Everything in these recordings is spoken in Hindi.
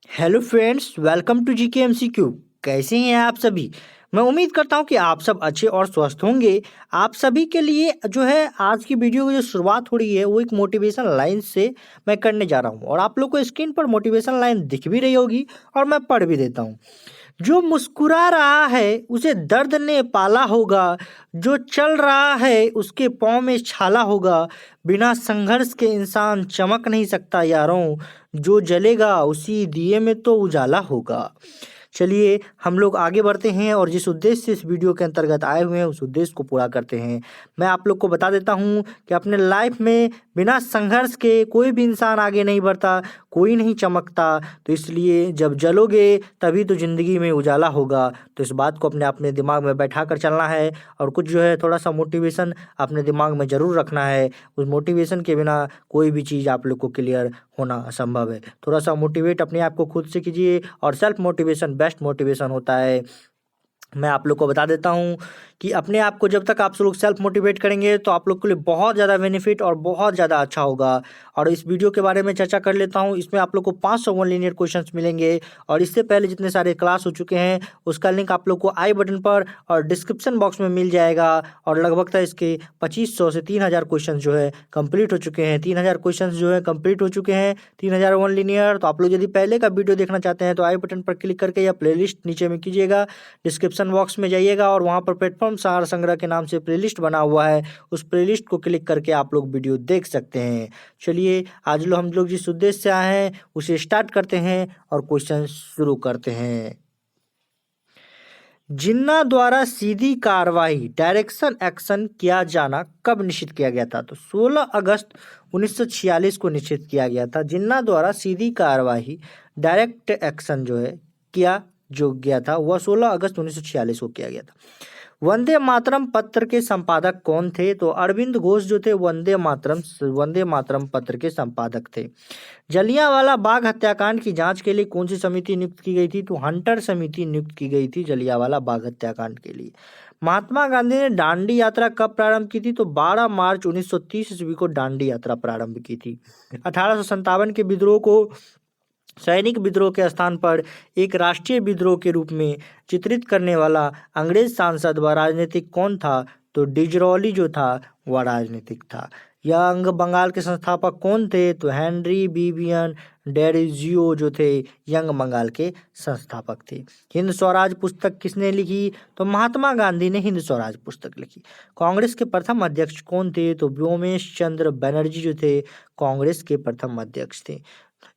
Hello friends, welcome to GK MCQ. कैसे हैं आप सभी? मैं उम्मीद करता हूं कि आप सब अच्छे और स्वस्थ होंगे। आप सभी के लिए जो है आज की वीडियो की जो शुरुआत हो रही है वो एक मोटिवेशन लाइन से मैं करने जा रहा हूं और आप लोग को स्क्रीन पर मोटिवेशन लाइन दिख भी रही होगी और मैं पढ़ भी देता हूं। जो मुस्कुरा रहा है उसे दर्द ने पाला होगा, जो चल रहा है उसके पाँव में छाला होगा। बिना संघर्ष के इंसान चमक नहीं सकता यारों, जो जलेगा उसी दिए में तो उजाला होगा। चलिए हम लोग आगे बढ़ते हैं और जिस उद्देश्य से इस वीडियो के अंतर्गत आए हुए हैं उस उद्देश्य को पूरा करते हैं। मैं आप लोग को बता देता हूं कि अपने लाइफ में बिना संघर्ष के कोई भी इंसान आगे नहीं बढ़ता, कोई नहीं चमकता। तो इसलिए जब जलोगे तभी तो ज़िंदगी में उजाला होगा। तो इस बात को अपने दिमाग में बैठा कर चलना है और कुछ जो है थोड़ा सा मोटिवेशन अपने दिमाग में ज़रूर रखना है। उस मोटिवेशन के बिना कोई भी चीज़ आप लोग को क्लियर होना असंभव है। थोड़ा सा मोटिवेट अपने आप को खुद से कीजिए और सेल्फ मोटिवेशन बेस्ट मोटिवेशन होता है। मैं आप लोग को बता देता हूँ कि अपने आप को जब तक आप लोग सेल्फ मोटिवेट करेंगे तो आप लोग के लिए बहुत ज़्यादा बेनिफिट और बहुत ज़्यादा अच्छा होगा। और इस वीडियो के बारे में चर्चा कर लेता हूँ। इसमें आप लोग को 500 वन लीनियर क्वेश्चंस मिलेंगे और इससे पहले जितने सारे क्लास हो चुके हैं उसका लिंक आप लोग को आई बटन पर और डिस्क्रिप्शन बॉक्स में मिल जाएगा। और लगभग इसके 2500 से 3000 क्वेश्चन जो है कंप्लीट हो चुके हैं। 3000 क्वेश्चन जो है कंप्लीट हो चुके हैं, 3000 वन लीनियर। तो आप लोग यदि पहले का वीडियो देखना चाहते हैं तो आई बटन पर क्लिक करके या प्लेलिस्ट नीचे में कीजिएगा, डिस्क्रिप्शन बॉक्स में जाइएगा और वहाँ पर प्लेटफॉर्म सार संग्रह के नाम से प्लेलिस्ट बना हुआ है, उस प्लेलिस्ट को क्लिक करके आप लोग वीडियो देख सकते हैं। चलिए आज हम लोग जिस उद्देश्य से आए हैं उसे स्टार्ट करते हैं और क्वेश्चन शुरू करते हैं। जिन्ना द्वारा सीधी कार्रवाई डायरेक्शन एक्शन किया जाना कब निश्चित किया गया था? तो 16 अगस्त 1946 को निश्चित किया गया था। जिन्ना द्वारा सीधी कार्रवाई डायरेक्ट एक्शन जो है किया जो गया था वह 16 अगस्त 1946 को किया गया था। वंदे मातरम पत्र के संपादक कौन थे? तो अरविंद घोष जो थे वंदे मातरम पत्र के संपादक थे। जलियांवाला बाग हत्याकांड की जांच के लिए कौन सी समिति नियुक्त की गई थी? तो हंटर समिति नियुक्त की गई थी जलियांवाला बाग हत्याकांड के लिए। महात्मा गांधी ने दांडी यात्रा कब प्रारंभ की थी? तो 12 मार्च 1930 ईस्वी को दांडी यात्रा प्रारंभ की थी। 1857 के विद्रोह को सैनिक विद्रोह के स्थान पर एक राष्ट्रीय विद्रोह के रूप में चित्रित करने वाला अंग्रेज सांसद व राजनीतिक कौन था? तो डिजरौली जो था वह राजनीतिक था। यंग बंगाल के संस्थापक कौन थे? तो हेनरी विवियन डेरिजियो जो थे यंग बंगाल के संस्थापक थे। हिंद स्वराज पुस्तक किसने लिखी? तो महात्मा गांधी ने हिंद स्वराज पुस्तक लिखी। कांग्रेस के प्रथम अध्यक्ष कौन थे? तो व्योमेश चंद्र बनर्जी जो थे कांग्रेस के प्रथम अध्यक्ष थे।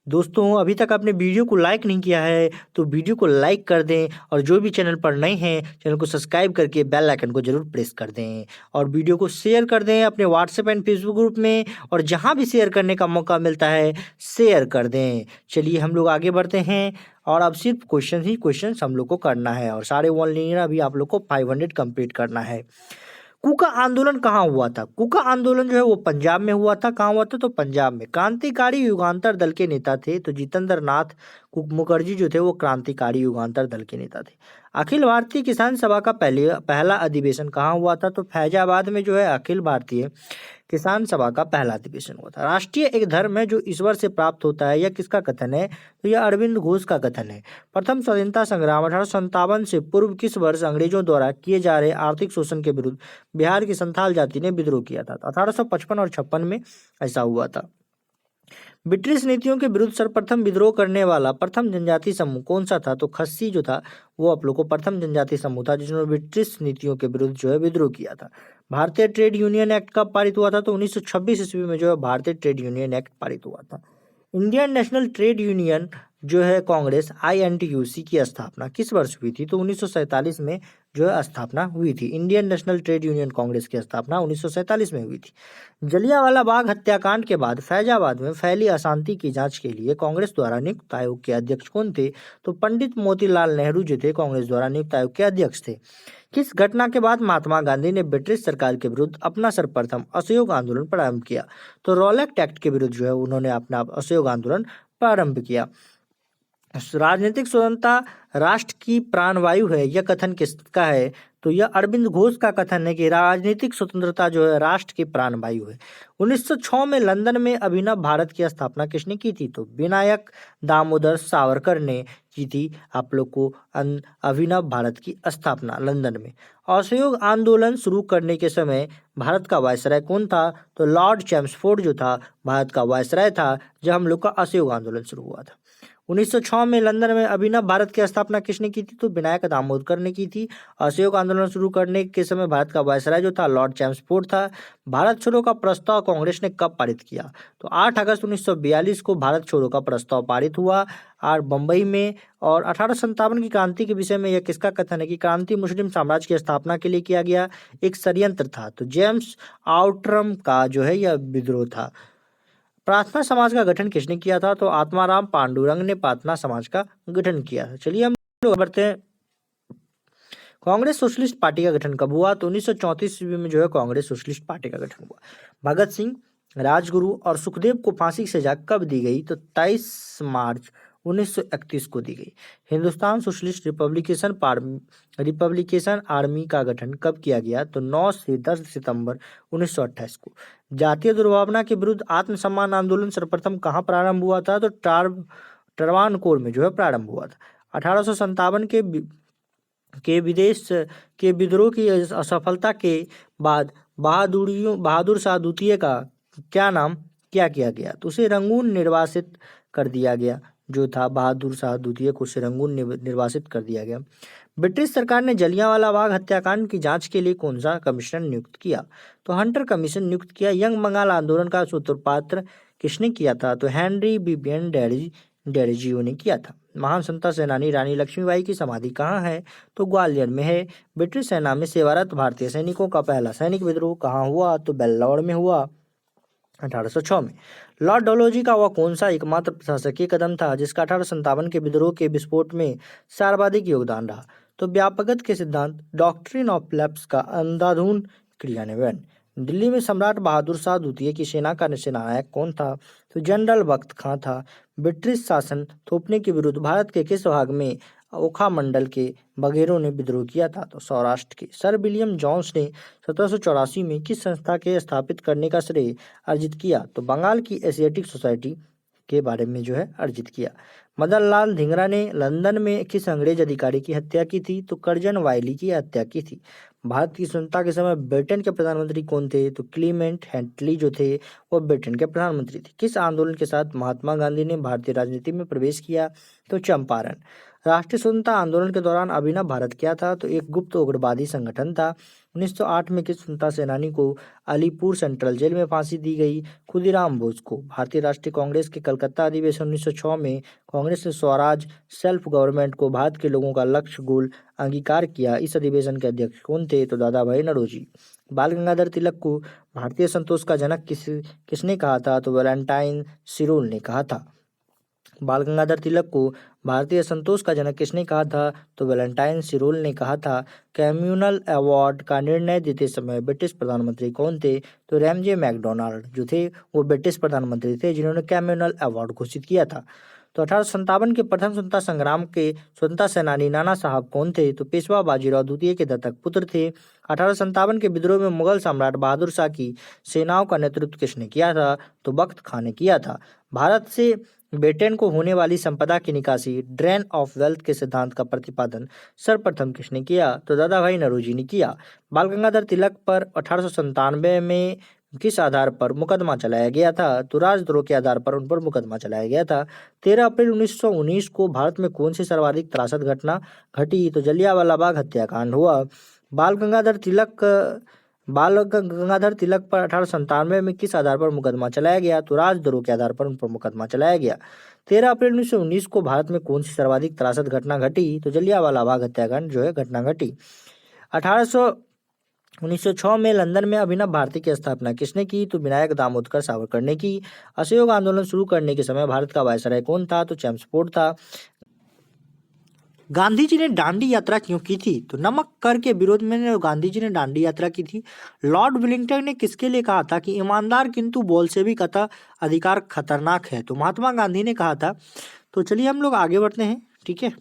दोस्तों अभी तक आपने वीडियो को लाइक नहीं किया है तो वीडियो को लाइक कर दें और जो भी चैनल पर नए हैं चैनल को सब्सक्राइब करके बेल आइकन को जरूर प्रेस कर दें और वीडियो को शेयर कर दें अपने व्हाट्सएप एंड फेसबुक ग्रुप में और जहां भी शेयर करने का मौका मिलता है शेयर कर दें। चलिए हम लोग आगे बढ़ते हैं और अब सिर्फ क्वेश्चन हम लोग को करना है और सारे वन लीनियर अभी आप लोग को 500 कंप्लीट करना है। कुका आंदोलन कहाँ हुआ था? कुका आंदोलन जो है वो पंजाब में हुआ था। कहाँ हुआ था? तो पंजाब में। क्रांतिकारी युगांतर दल के नेता थे तो जितेंद्र नाथ मुखर्जी जो थे वो क्रांतिकारी युगांतर दल के नेता थे। अखिल भारतीय किसान सभा का पहला अधिवेशन कहाँ हुआ था? तो फैजाबाद में जो है अखिल भारतीय किसान सभा का पहला अधिवेशन हुआ था। राष्ट्रीय एक धर्म है जो ईश्वर से प्राप्त होता है, यह किसका कथन है? तो यह अरविंद घोष का कथन है। प्रथम स्वतंत्रता संग्राम 1857 से पूर्व किस वर्ष अंग्रेजों द्वारा किए जा रहे आर्थिक शोषण के विरुद्ध बिहार की संथाल जाति ने विद्रोह किया था? तो 1855 और 56 में ऐसा हुआ था। ब्रिटिश नीतियों के विरुद्ध सर्वप्रथम विद्रोह करने वाला प्रथम जनजाति समूह कौन सा था? तो खस्सी जो था वो आप लोग को प्रथम जनजाति समूह था जिन्होंने ब्रिटिश नीतियों के विरुद्ध जो है विद्रोह किया था। भारतीय ट्रेड यूनियन एक्ट कब पारित हुआ था? तो 1926 ईस्वी में जो है भारतीय ट्रेड यूनियन एक्ट पारित हुआ था। इंडियन नेशनल ट्रेड यूनियन जो है कांग्रेस INTUC की स्थापना किस वर्ष हुई थी? तो 1947 में जो है स्थापना हुई थी। Indian national trade Union Congress की स्थापना 1947 में हुई थी। जलियांवाला बाग हत्याकांड के बाद फैजाबाद में फैली अशांति की जांच के लिए कांग्रेस द्वारा नियुक्त आयोग के अध्यक्ष कौन थे? तो पंडित मोतीलाल नेहरू जो थे कांग्रेस द्वारा नियुक्त आयोग के अध्यक्ष थे। किस घटना के बाद महात्मा गांधी ने ब्रिटिश सरकार के विरुद्ध अपना सर्वप्रथम असहयोग आंदोलन प्रारंभ किया? तो रॉलेट एक्ट के विरुद्ध जो है उन्होंने अपना असहयोग आंदोलन प्रारंभ किया। राजनीतिक स्वतंत्रता राष्ट्र की प्राणवायु है, यह कथन किसका है? तो यह अरविंद घोष का कथन है कि राजनीतिक स्वतंत्रता जो है राष्ट्र की प्राणवायु है। 1906 में लंदन में अभिनव भारत की स्थापना किसने की थी? तो विनायक दामोदर सावरकर ने की थी आप लोग को अभिनव भारत की स्थापना लंदन में। असहयोग आंदोलन शुरू करने के समय भारत का वायसराय कौन था? तो लॉर्ड चैम्सफोर्ड जो था भारत का वायसराय था जब हम लोग का असहयोग आंदोलन शुरू हुआ था। 1906 में लंदन में अभिनव भारत की स्थापना किसने की थी? तो विनायक दामोदकर ने की थी। असहयोग आंदोलन शुरू करने के समय भारत का वायसराय जो था लॉर्ड चैम्सफोर्ड था। भारत छोड़ो का प्रस्ताव कांग्रेस ने कब पारित किया? तो 8 अगस्त 1942 को भारत छोड़ो का प्रस्ताव पारित हुआ और बंबई में। और 1857 की क्रांति के विषय में यह किसका कथन है कि क्रांति मुस्लिम साम्राज्य की स्थापना के लिए किया गया एक षड्यंत्र था। तो जेम्स आउट्रम का जो है यह विद्रोह था। प्रार्थना समाज का गठन किसने किया था? तो आत्माराम पांडुरंग ने प्रार्थना समाज का गठन किया था। चलिए हम लोग बढ़ते हैं। कांग्रेस सोशलिस्ट पार्टी का गठन कब हुआ? तो 1934 ईस्वी में जो है कांग्रेस सोशलिस्ट पार्टी का गठन हुआ। भगत सिंह, राजगुरु और सुखदेव को फांसी की सजा कब दी गई? तो 23 मार्च 1931 को दी गई। हिंदुस्तान सोशलिस्ट रिपब्लिकेशन आर्मी का गठन कब किया गया? तो 9 से 10 सितंबर 1928 को। जातीय दुर्भावना के विरुद्ध आत्मसम्मान आंदोलन सर्वप्रथम कहाँ प्रारंभ हुआ था? तो ट्रावनकोर में जो है प्रारंभ हुआ था। 1857 के विदेश के विद्रोह की असफलता के बाद बहादुर शाह द्वितीय का क्या किया गया? तो उसे रंगून निर्वासित कर दिया गया। जो था बहादुर शाह द्वितीय को उसे रंगून निर्वासित कर दिया गया। ब्रिटिश सरकार ने जलियांवाला बाग हत्याकांड की जांच के लिए कौन सा कमीशन नियुक्त किया? तो हंटर कमीशन नियुक्त किया। यंग बंगाल आंदोलन का सूत्रपात किसने किया था? तो हेनरी बिबियन डेरिजियो ने किया था। महान स्वतंत्रता सेनानी रानी लक्ष्मीबाई की समाधि कहाँ है? तो ग्वालियर में है। ब्रिटिश सेना में सेवारत भारतीय सैनिकों का पहला सैनिक विद्रोह कहाँ हुआ? तो बेल्लौर में हुआ 1806 में। लॉर्ड डलहौजी का वह कौन सा एकमात्र प्रशासकीय कदम था जिसका 1857 के विद्रोह के विस्फोट में सर्वाधिक योगदान रहा? तो व्यापकता के सिद्धांत डॉक्ट्रिन ऑफ लैप्स का अंधाधुंध क्रियान्वयन। दिल्ली में सम्राट बहादुर शाह द्वितीय की सेना का सेनानायक कौन था? तो जनरल बख्त खां था। ब्रिटिश शासन थोपने के विरुद्ध भारत के किस भाग में ओखा मंडल के बघेरों ने विद्रोह किया था? तो सौराष्ट्र के। सर विलियम जोन्स ने 1784 में किस संस्था के स्थापित करने का श्रेय अर्जित किया? तो बंगाल की एशियाटिक सोसाइटी के बारे में जो है अर्जित किया। मदन लाल धिंगरा ने लंदन में किस अंग्रेज अधिकारी की हत्या की थी? तो कर्जन वायली की हत्या की थी। भारत की स्वतंत्रता के समय ब्रिटेन के प्रधानमंत्री कौन थे? तो क्लीमेंट हेटली जो थे वो ब्रिटेन के प्रधानमंत्री थे। किस आंदोलन के साथ महात्मा गांधी ने भारतीय राजनीति में प्रवेश किया? तो चंपारण। राष्ट्रीय स्वतंत्रता आंदोलन के दौरान अभिनव भारत क्या था? तो एक गुप्त उग्रवादी संगठन था। 1908 में किस स्वतंत्रता सेनानी को अलीपुर सेंट्रल जेल में फांसी दी गई? खुदीराम बोस को। भारतीय राष्ट्रीय कांग्रेस के कलकत्ता अधिवेशन 1906 में कांग्रेस ने स्वराज सेल्फ गवर्नमेंट को भारत के लोगों का लक्ष्य गोल अंगीकार किया। इस अधिवेशन के अध्यक्ष कौन थे? तो दादा भाई नौरोजी। बाल गंगाधर तिलक को भारतीय संतोष का जनक किसने कहा था? तो वैलेंटाइन सिरोल ने कहा था। बाल गंगाधर तिलक को भारतीय संतोष का जनक किसने कहा था? तो वैलेंटाइन सिरोल ने कहा था। कम्युनल अवार्ड का निर्णय देते समय ब्रिटिश प्रधानमंत्री कौन थे? तो रैमजे मैकडोनाल्ड जो थे वो ब्रिटिश प्रधानमंत्री थे जिन्होंने कम्युनल अवार्ड घोषित किया था। तो 1857 के प्रथम स्वतंत्रता संग्राम के स्वतंत्रता सेनानी नाना साहब कौन थे? तो पेशवा बाजीराव द्वितीय के दत्तक पुत्र थे। 1857 के विद्रोह में मुगल सम्राट बहादुर शाह की सेनाओं का नेतृत्व किसने किया था? तो बख्त खां ने किया था। भारत से ब्रिटेन को होने वाली संपदा की निकासी ड्रेन ऑफ वेल्थ के सिद्धांत का प्रतिपादन सर्वप्रथम किसने किया? तो दादा भाई नौरोजी ने किया। बाल गंगाधर तिलक पर 1897 में किस आधार पर मुकदमा चलाया गया था? तो राजद्रोह के आधार पर उन पर मुकदमा चलाया गया था। 13 अप्रैल 1919 को भारत में कौन सी सर्वाधिक त्रासद घटना घटी? तो जलियांवाला बाग हत्याकांड हुआ। बाल गंगाधर तिलक पर 1897 में किस आधार पर मुकदमा चलाया गया? तो राजद्रोह के आधार पर उन पर मुकदमा चलाया गया। 13 अप्रैल 1919 को भारत में कौन सी सर्वाधिक त्रासद घटना घटी? तो जलियांवाला बाग हत्याकांड जो है घटना घटी। 1906 में लंदन में अभिनव भारती की स्थापना किसने की? तो विनायक दामोदर सावरकर ने की। असहयोग आंदोलन शुरू करने के समय भारत का वायसराय कौन था? तो चैम्सफोर्ड था। गांधी जी ने दांडी यात्रा क्यों की थी? तो नमक कर के विरोध में गांधी जी ने दांडी यात्रा की थी। लॉर्ड वेलिंगटन ने किसके लिए कहा था कि ईमानदार किंतु बोल्शेविक अधिकार खतरनाक है? तो महात्मा गांधी ने कहा था। तो चलिए हम लोग आगे बढ़ते हैं। ठीक है,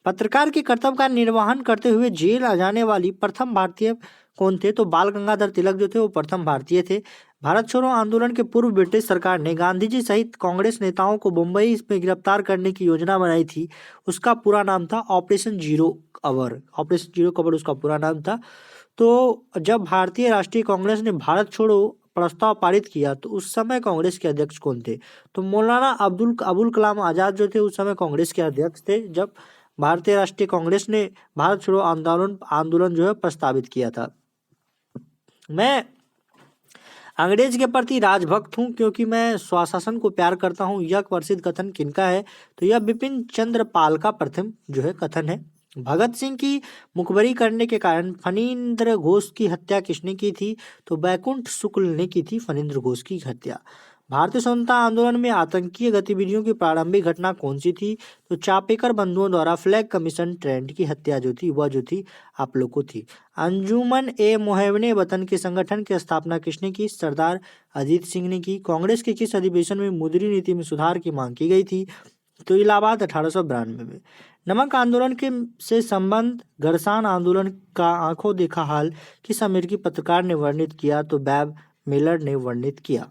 पत्रकार के कर्तव्य का निर्वहन करते हुए जेल आ जाने वाली प्रथम भारतीय कौन थे? तो बाल गंगाधर तिलक जो थे वो प्रथम भारतीय थे। भारत छोड़ो आंदोलन के पूर्व ब्रिटिश सरकार ने गांधी जी सहित कांग्रेस नेताओं को मुंबई में गिरफ्तार करने की योजना बनाई थी। उसका पूरा नाम था operation zero cover. Operation zero cover उसका पूरा नाम था। तो जब भारतीय राष्ट्रीय कांग्रेस ने भारत छोड़ो प्रस्ताव पारित किया तो उस समय कांग्रेस के अध्यक्ष कौन थे? तो मौलाना अबुल कलाम आजाद जो थे उस समय कांग्रेस के अध्यक्ष थे जब भारतीय राष्ट्रीय कांग्रेस ने भारत छोड़ो आंदोलन आंदोलन जो है प्रस्तावित किया था। मैं अंग्रेज के प्रति राजभक्त हूँ क्योंकि मैं स्वशासन को प्यार करता हूँ, यह प्रसिद्ध कथन किनका है? तो यह बिपिन चंद्र पाल का प्रथम जो है कथन है। भगत सिंह की मुखबरी करने के कारण फणींद्र घोष की हत्या किसने की थी? तो बैकुंठ शुक्ल ने की थी फणींद्र घोष की हत्या। भारतीय स्वतंत्रता आंदोलन में आतंकीय गतिविधियों की प्रारंभिक घटना कौन सी थी? तो चापेकर बंधुओं द्वारा फ्लैग कमीशन ट्रेंड की हत्या जो थी वह जो थी आप लोग को थी। अंजुमन ए मोहब्बते वतन के संगठन की स्थापना किसने की? सरदार अजीत सिंह ने की। कांग्रेस के किस अधिवेशन में मुद्री नीति में सुधार की मांग की गई थी? तो इलाहाबाद 1892 में। नमक आंदोलन के से संबंध घर्षण आंदोलन का आंखों देखा हाल किस अमेरिकी पत्रकार ने वर्णित किया? तो बैब मिलर ने वर्णित किया।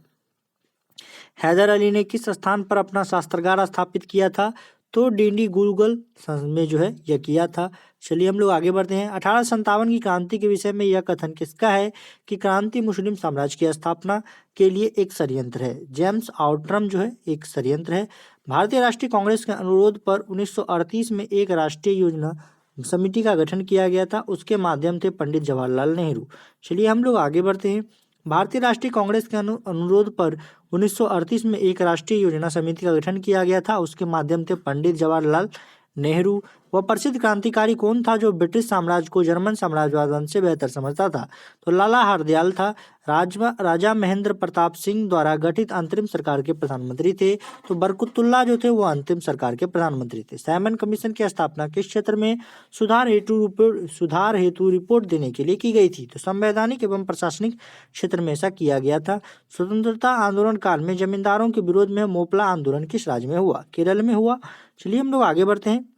हैदर अली ने किस स्थान पर अपना शास्त्रागार स्थापित किया था? तो डिंडीगुल में जो है यह किया था। चलिए हम लोग आगे बढ़ते हैं। 1857 की क्रांति के विषय में यह कथन किसका है कि क्रांति मुस्लिम साम्राज्य की स्थापना के लिए एक षड्यंत्र है? जेम्स आउट्रम जो है एक षड्यंत्र है। भारतीय राष्ट्रीय कांग्रेस के अनुरोध पर 1938 में एक राष्ट्रीय योजना समिति का गठन किया गया था, उसके माध्यम थे पंडित जवाहरलाल नेहरू। चलिए हम लोग आगे बढ़ते हैं। भारतीय राष्ट्रीय कांग्रेस के अनुरोध पर 1938 में एक राष्ट्रीय योजना समिति का गठन किया गया था, उसके माध्यम से पंडित जवाहरलाल नेहरू। वह प्रसिद्ध क्रांतिकारी कौन था जो ब्रिटिश साम्राज्य को जर्मन साम्राज्यवाद से बेहतर समझता था? तो लाला हरदयाल था। राजा महेंद्र प्रताप सिंह द्वारा गठित अंतरिम सरकार के प्रधानमंत्री थे। तो बरकतुल्लाह जो थे वो अंतिम सरकार के प्रधानमंत्री थे। साइमन कमीशन की स्थापना किस क्षेत्र में सुधार हेतु रिपोर्ट देने के लिए की गई थी? तो संवैधानिक एवं प्रशासनिक क्षेत्र में ऐसा किया गया था। स्वतंत्रता आंदोलन काल में जमींदारों के विरोध में मोपला आंदोलन किस राज्य में हुआ? केरल में हुआ। चलिए हम लोग आगे बढ़ते हैं।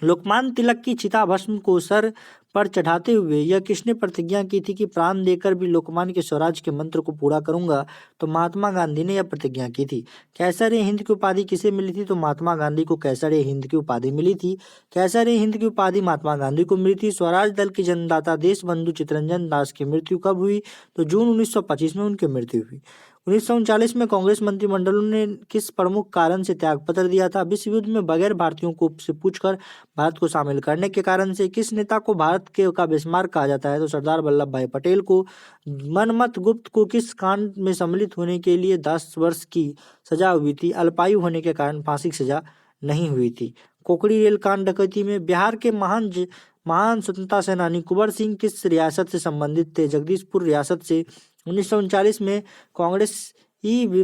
लोकमान्य तिलक की चिता भस्म को सर पर चढ़ाते हुए यह किसने प्रतिज्ञा की थी कि प्राण देकर भी लोकमान्य के स्वराज के मंत्र को पूरा करूंगा? तो महात्मा गांधी ने यह प्रतिज्ञा की थी। कैसर ए हिंद की उपाधि किसे मिली थी? तो महात्मा गांधी को कैसर ए हिंद की उपाधि मिली थी। कैसर ए हिंद की उपाधि महात्मा गांधी को मिली थी। स्वराज दल के जन्मदाता देश बंधु चित्तरंजन दास की मृत्यु कब हुई? तो जून 1925 में उनकी मृत्यु हुई। 1939 में कांग्रेस मंत्रिमंडल ने किस प्रमुख कारण से त्यागपत्र दिया था? विश्व युद्ध में बगैर भारतीयों को से पूछकर भारत को शामिल करने के कारण से। किस नेता को भारत के का बिस्मार्क कहा जाता है? तो सरदार वल्लभ भाई पटेल को। मनमथ गुप्त को किस कांड में सम्मिलित होने के लिए 10 वर्ष की सजा हुई थी? अल्पायु होने के कारण फांसी की सजा नहीं हुई थी। कोकड़ी रेल कांड डकैती में बिहार के महान स्वतंत्रता सेनानी कुंवर सिंह किस रियासत से संबंधित थे? जगदीशपुर रियासत से। 1939 में कांग्रेस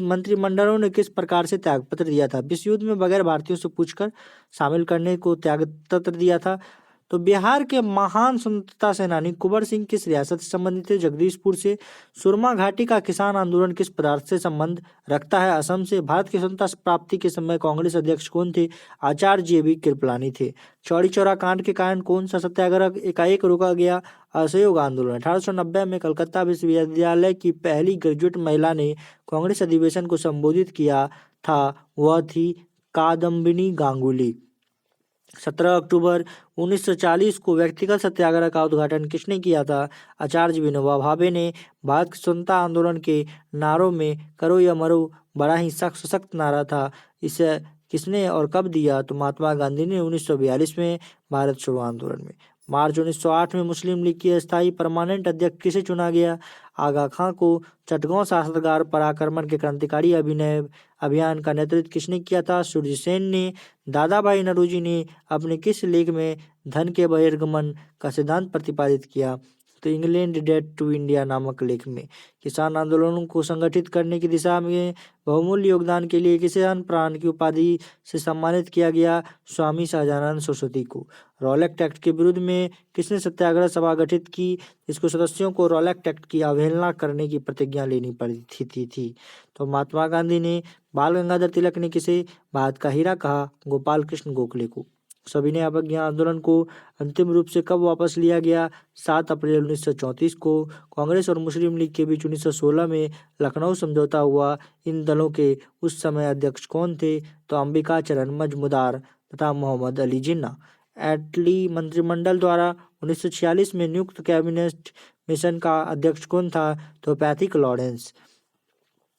मंत्रिमंडलों ने किस प्रकार से त्यागपत्र दिया था? विश्व युद्ध में बगैर भारतीयों से पूछकर शामिल करने को त्यागपत्र दिया था। तो बिहार के महान स्वतंत्रता सेनानी कुंवर सिंह किस रियासत से संबंधित थे? जगदीशपुर से। सुरमा घाटी का किसान आंदोलन किस पदार्थ से संबंध रखता है? असम से। भारत की स्वतंत्रता प्राप्ति के समय कांग्रेस अध्यक्ष कौन थे? आचार्य JB कृपलानी थे। चौरी चौरा कांड के कारण कौन सा सत्याग्रह एकाएक रोका गया? असहयोग आंदोलन। 1890 में कलकत्ता विश्वविद्यालय की पहली ग्रेजुएट महिला ने कांग्रेस अधिवेशन को संबोधित किया था, वह थी कादम्बिनी गांगुली। 17 अक्टूबर 1940 को व्यक्तिगत सत्याग्रह का उद्घाटन किसने किया था? आचार्य विनोबा भावे ने। भारत के स्वतंत्रता आंदोलन के नारों में करो या मरो बड़ा ही सशक्त नारा था, इसे किसने और कब दिया? तो महात्मा गांधी ने 1942 में भारत छोड़ो आंदोलन में। मार्च 1908 में मुस्लिम लीग की स्थायी परमानेंट अध्यक्ष किसे चुना गया? आगा खां को। चटगांव शास्त्रागार पर आक्रमण के क्रांतिकारी अभियान का नेतृत्व किसने किया था? सूर्य सेन ने। दादा भाई नौरोजी ने अपने किस लेख में धन के बहिर्गमन का सिद्धांत प्रतिपादित किया? तो इंग्लैंड डेट टू इंडिया नामक लेख में। किसान आंदोलनों को संगठित करने की दिशा में बहुमूल्य योगदान के लिए किसान प्राण की उपाधि से सम्मानित किया गया स्वामी सहजानंद सरस्वती को। रॉलेट एक्ट के विरुद्ध में किसने सत्याग्रह सभा गठित की, इसको सदस्यों को रॉलेट एक्ट की अवहेलना करने की प्रतिज्ञा लेनी पड़ी थी। तो महात्मा गांधी ने। बाल गंगाधर तिलक ने किसे भारत का हीरा कहा, गोपाल कृष्ण गोखले को। सविनय अवज्ञा आंदोलन को अंतिम रूप से कब वापस लिया गया, 7 अप्रैल 1934 को। कांग्रेस और मुस्लिम लीग के बीच 1916 में लखनऊ समझौता हुआ। इन दलों के उस समय अध्यक्ष कौन थे, तो अंबिका चरण मजमुदार तथा मोहम्मद अली जिन्ना। एटली मंत्रिमंडल द्वारा 1946 में नियुक्त कैबिनेट मिशन का अध्यक्ष कौन था, तो पैथिक लॉरेंस।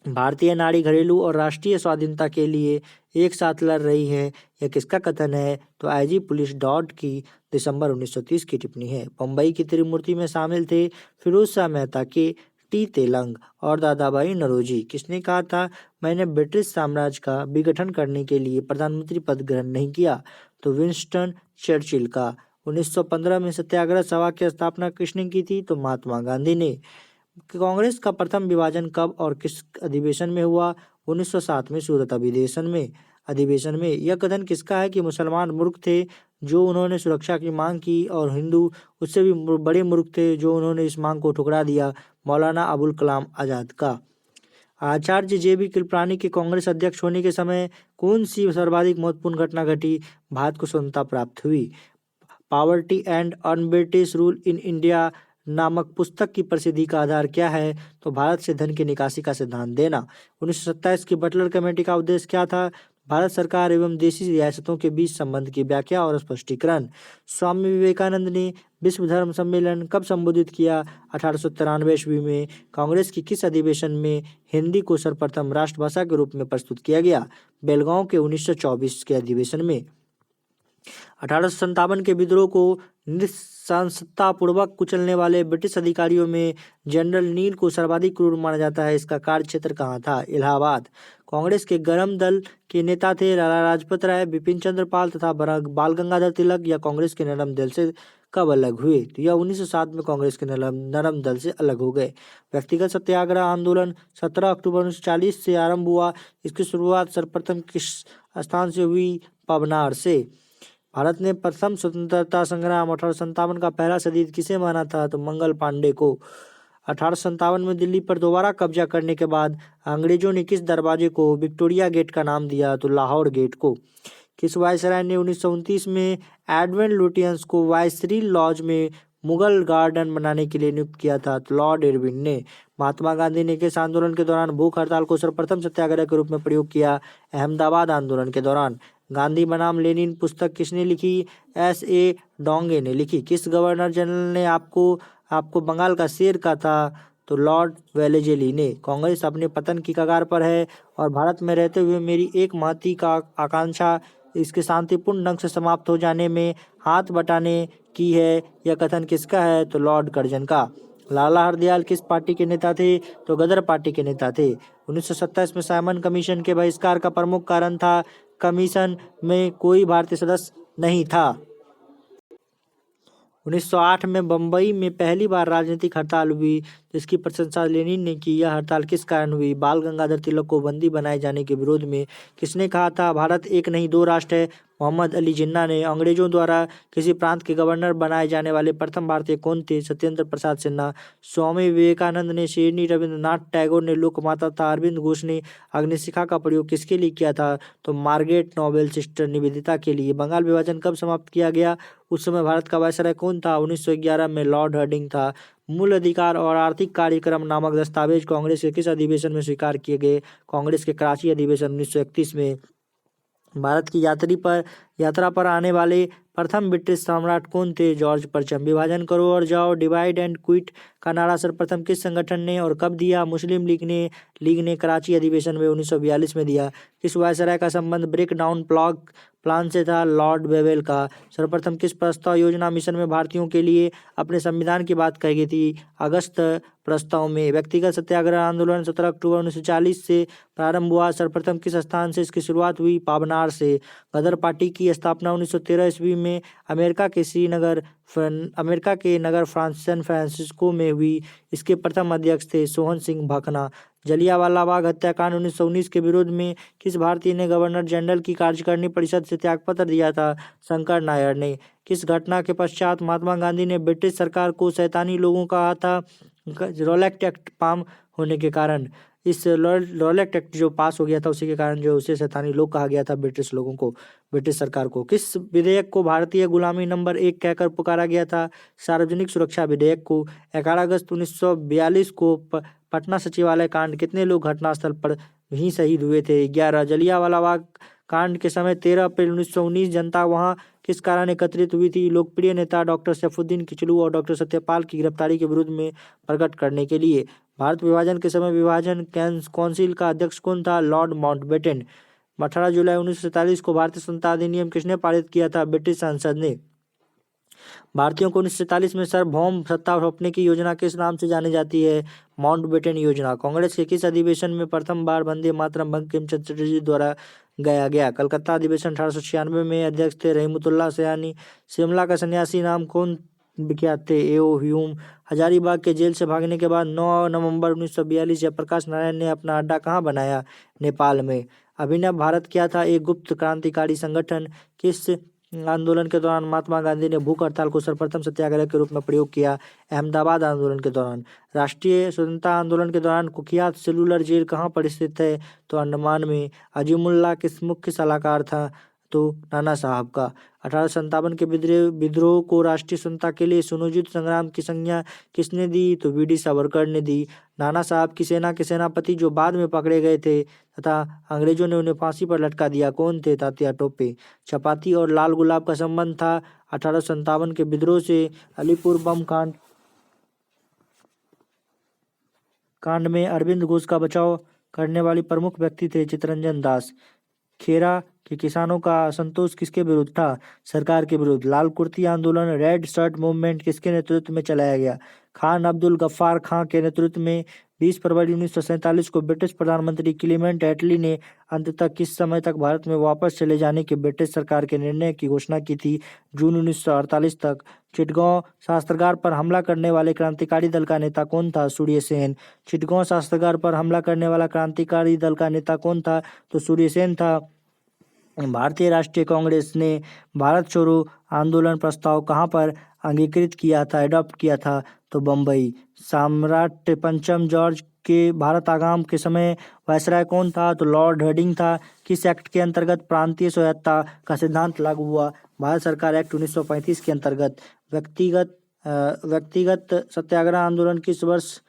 भारतीय नारी घरेलू और राष्ट्रीय स्वाधीनता के लिए एक साथ लड़ रही है, यह किसका कथन है, तो आईजी पुलिस डॉट की दिसंबर 1930 की टिप्पणी है। बम्बई की त्रिमूर्ति में शामिल थे फिरोज शाह मेहता के, टी तेलंग और दादाभाई नौरोजी। किसने कहा था, मैंने ब्रिटिश साम्राज्य का विघटन करने के लिए प्रधानमंत्री पद ग्रहण नहीं किया, तो विंस्टन चर्चिल का। 1915 में सत्याग्रह सभा की स्थापना किसने की थी, तो महात्मा गांधी ने। कांग्रेस का प्रथम विभाजन कब और किस अधिवेशन में हुआ, 1907 में सूरत अधिवेशन में। यह कथन किसका है कि मुसलमान मूर्ख थे जो उन्होंने सुरक्षा की मांग की, और हिंदू उससे भी बड़े मूर्ख थे जो उन्होंने इस मांग को ठुकरा दिया, मौलाना अबुल कलाम आजाद का। आचार्य JB कृपलानी के कांग्रेस अध्यक्ष होने के समय कौन सी सर्वाधिक महत्वपूर्ण घटना घटी, भारत को स्वतंत्रता प्राप्त हुई। Poverty and un British rule in India नामक पुस्तक की प्रसिद्धि का आधार क्या है, तो भारत से धन की निकासी का सिद्धांत देना। 1927 की बटलर कमेटी का उद्देश्य क्या था, भारत सरकार एवं देशी रियासतों के बीच संबंध की व्याख्या और स्पष्टीकरण। स्वामी विवेकानंद ने विश्व धर्म सम्मेलन कब संबोधित किया, 1893 ईस्वी में। कांग्रेस की किस अधिवेशन में हिंदी को सर्वप्रथम राष्ट्रभाषा के रूप में प्रस्तुत किया गया, बेलगांव के 1924 के अधिवेशन में। 1857 के विद्रोह को निस्संसतापूर्वक कुचलने वाले ब्रिटिश अधिकारियों में जनरल नील को सर्वाधिक क्रूर माना जाता है, इसका कार्यक्षेत्र कहाँ था, इलाहाबाद। कांग्रेस के गरम दल के नेता थे लाला लाजपत राय, बिपिन चंद्र पाल तथा बाल गंगाधर तिलक। या कांग्रेस के नरम दल से कब अलग हुए, तो यह 1907 में कांग्रेस के नरम दल से अलग हो गए। व्यक्तिगत सत्याग्रह आंदोलन 17 अक्टूबर 1940 से आरंभ हुआ। इसकी शुरुआत सर्वप्रथम किस स्थान से हुई, पवनार से। भारत ने प्रथम स्वतंत्रता संग्राम 1857 का पहला शहीद किसे माना था, तो मंगल पांडे को। 1857 में दिल्ली पर दोबारा कब्जा करने के बाद अंग्रेजों ने किस दरवाजे को विक्टोरिया गेट का नाम दिया, तो लाहौर गेट को। किस वायसराय ने 1929 में एडविन लुटियंस को वायसरी लॉज में मुगल गार्डन बनाने के लिए नियुक्त किया था, तो लॉर्ड इरविन ने। महात्मा गांधी ने किस आंदोलन के दौरान भूख हड़ताल को सर्वप्रथम सत्याग्रह के रूप में प्रयोग किया, अहमदाबाद आंदोलन के दौरान। गांधी बनाम लेनिन पुस्तक किसने लिखी, S.A. डोंगे ने लिखी। किस गवर्नर जनरल ने आपको बंगाल का शेर कहा था, तो लॉर्ड वेलेजली ने। कांग्रेस अपने पतन की कगार पर है और भारत में रहते हुए मेरी एक महती का आकांक्षा इसके शांतिपूर्ण ढंग से समाप्त हो जाने में हाथ बटाने की है, यह कथन किसका है, तो लॉर्ड कर्जन का। लाला हरदयाल किस पार्टी के नेता थे, तो गदर पार्टी के नेता थे। 1927 में साइमन कमीशन के बहिष्कार का प्रमुख कारण था, कमीशन में कोई भारतीय सदस्य नहीं था। 1908 में बम्बई में पहली बार राजनीतिक हड़ताल हुई, जिसकी प्रशंसा लेनिन ने की। यह हड़ताल किस कारण हुई, बाल गंगाधर तिलक को बंदी बनाए जाने के विरोध में। किसने कहा था, भारत एक नहीं दो राष्ट्र है, मोहम्मद अली जिन्ना ने। अंग्रेजों द्वारा किसी प्रांत के गवर्नर बनाए जाने वाले प्रथम भारतीय कौन थे, सत्येंद्र प्रसाद सिन्हा। स्वामी विवेकानंद ने शेरनी, रविंद्रनाथ टैगोर ने लोकमाता तथा अरविंद घोष ने अग्निशिखा का प्रयोग किसके लिए किया था, तो मार्गरेट नोबेल सिस्टर निवेदिता के लिए। बंगाल विभाजन कब समाप्त किया गया, उस समय भारत का वायसराय कौन था, 1911 में लॉर्ड हार्डिंग था। मूल अधिकार और आर्थिक कार्यक्रम नामक दस्तावेज कांग्रेस के किस अधिवेशन में स्वीकार किए गए, कांग्रेस के कराची अधिवेशन 1931 में। भारत की यात्रा पर आने वाले प्रथम ब्रिटिश सम्राट कौन थे, जॉर्ज परचम। विभाजन करो और जाओ, डिवाइड एंड क्विट का नारा सर्वप्रथम किस संगठन ने और कब दिया, मुस्लिम लीग ने कराची अधिवेशन में 1942 में दिया। किस वायसराय का संबंध ब्रेक डाउन प्लान से था, लॉर्ड वेवेल का। सर्वप्रथम किस प्रस्ताव योजना मिशन में भारतीयों के लिए अपने संविधान की बात कही गई थी, अगस्त प्रस्ताव में। व्यक्तिगत सत्याग्रह आंदोलन 17 अक्टूबर 1940 से प्रारंभ हुआ। सर्वप्रथम किस स्थान से इसकी शुरुआत हुई, पाबनार से। गदर पार्टी की की स्थापना 1913 ईस्वी में अमेरिका के नगर सैन फ्रांसिस्को में हुई। इसके प्रथम अध्यक्ष थे सोहन सिंह भकना। जलियांवाला बाग हत्याकांड 1919 के विरोध में किस भारतीय ने गवर्नर जनरल की कार्यकारिणी परिषद से त्यागपत्र दिया था? शंकर नायर ने। किस घटना के पश्चात महात्मा गांधी ने ब्रिटिश सरकार को शैतानी लोगों कहा था? रॉलेट एक्ट पास होने के कारण। इस रॉलेट एक्ट जो पास हो गया था उसी के कारण जो उसे शैतानी लोग कहा गया था ब्रिटिश सरकार को। किस विधेयक को भारतीय गुलामी नंबर 1 कहकर पुकारा गया था? सार्वजनिक सुरक्षा विधेयक को। 11 अगस्त 1942 को पटना सचिवालय कांड। कितने लोग घटनास्थल पर ही शहीद हुए थे? 11। जलियांवाला बाग कांड के समय 13 अप्रैल 1919 जनता वहां किस कारण एकत्रित हुई थी? लोकप्रिय नेता डॉक्टर सैफुद्दीन किचलू और डॉक्टर सत्यपाल की गिरफ्तारी के विरोध में प्रकट करने के लिए। भारत विभाजन के समय विभाजन काउंसिल का अध्यक्ष कौन था? Lord Mountbatten. 18 जुलाई 1947 को भारतीय संविधान अधिनियम किसने पारित किया था? ब्रिटिश संसद ने। भारतीयों को 1947 में सार्वभौम सत्ता सौंपने की योजना किस नाम से जानी जाती है? माउंटबेटन योजना। कांग्रेस के किस अधिवेशन में प्रथम बार वंदे मातरम बंकिम चंद्र चटर्जी द्वारा गाया गया? कलकत्ता अधिवेशन। 1896 में अध्यक्ष थे रहीमतुल्लाह सयानी। शिमला का सन्यासी नाम कौन विख्यात थे? एओ ह्यूम। हजारीबाग के जेल से भागने के बाद 9 नवंबर 1942 जयप्रकाश नारायण ने अपना अड्डा कहाँ बनाया? नेपाल में। अभिनव भारत क्या था? एक गुप्त क्रांतिकारी संगठन। किस आंदोलन के दौरान महात्मा गांधी ने भूख हड़ताल को सर्वप्रथम सत्याग्रह के रूप में प्रयोग किया? अहमदाबाद आंदोलन के दौरान। राष्ट्रीय स्वतंत्रता आंदोलन के दौरान कुख्यात सेलुलर जेल कहाँ पर स्थित है? तो अंडमान में। अजीमुल्ला किस मुख्य सलाहकार था? तो नाना साहब का। 1857 के विद्रोह को राष्ट्रीय स्वतंत्रता के लिए सुनियोजित संग्राम की संज्ञा किसने दी? तो वीडी सावरकर ने दी। नाना साहब की सेना के सेनापति जो बाद में पकड़े गए थे तथा अंग्रेजों ने उन्हें फांसी पर लटका दिया, कौन थे? तात्या टोपे। चपाती और लाल गुलाब का संबंध था 1857 के विद्रोह से। अलीपुर बम कांड में अरविंद घोष का बचाव करने वाली प्रमुख व्यक्ति थे चित्तरंजन दास। खेरा के किसानों का असंतोष किसके विरुद्ध था? सरकार के विरुद्ध। लाल कुर्ती आंदोलन रेड शर्ट मूवमेंट किसके नेतृत्व में चलाया गया? खान अब्दुल गफ्फार खां के नेतृत्व में। 20 फरवरी 1947 को ब्रिटिश प्रधानमंत्री क्लीमेंट एटली ने अंततः किस समय तक भारत में वापस चले जाने के ब्रिटिश सरकार के निर्णय की घोषणा की थी? जून 1948 तक। चिटगांव शस्त्रागार पर हमला करने वाले क्रांतिकारी दल का नेता कौन था? सूर्य सेन। चिटगांव शस्त्रागार पर हमला करने वाला क्रांतिकारी दल का नेता कौन था? तो सूर्य सेन था। भारतीय राष्ट्रीय कांग्रेस ने भारत छोड़ो आंदोलन प्रस्ताव कहाँ पर अंगीकृत किया था, एडॉप्ट किया था? तो बम्बई। सम्राट पंचम जॉर्ज के भारत आगमन के समय वायसराय कौन था? तो लॉर्ड हेडिंग था। किस एक्ट के अंतर्गत प्रांतीय स्वायत्तता का सिद्धांत लागू हुआ? भारत सरकार एक्ट 1935 के अंतर्गत। व्यक्तिगत सत्याग्रह आंदोलन किस वर्ष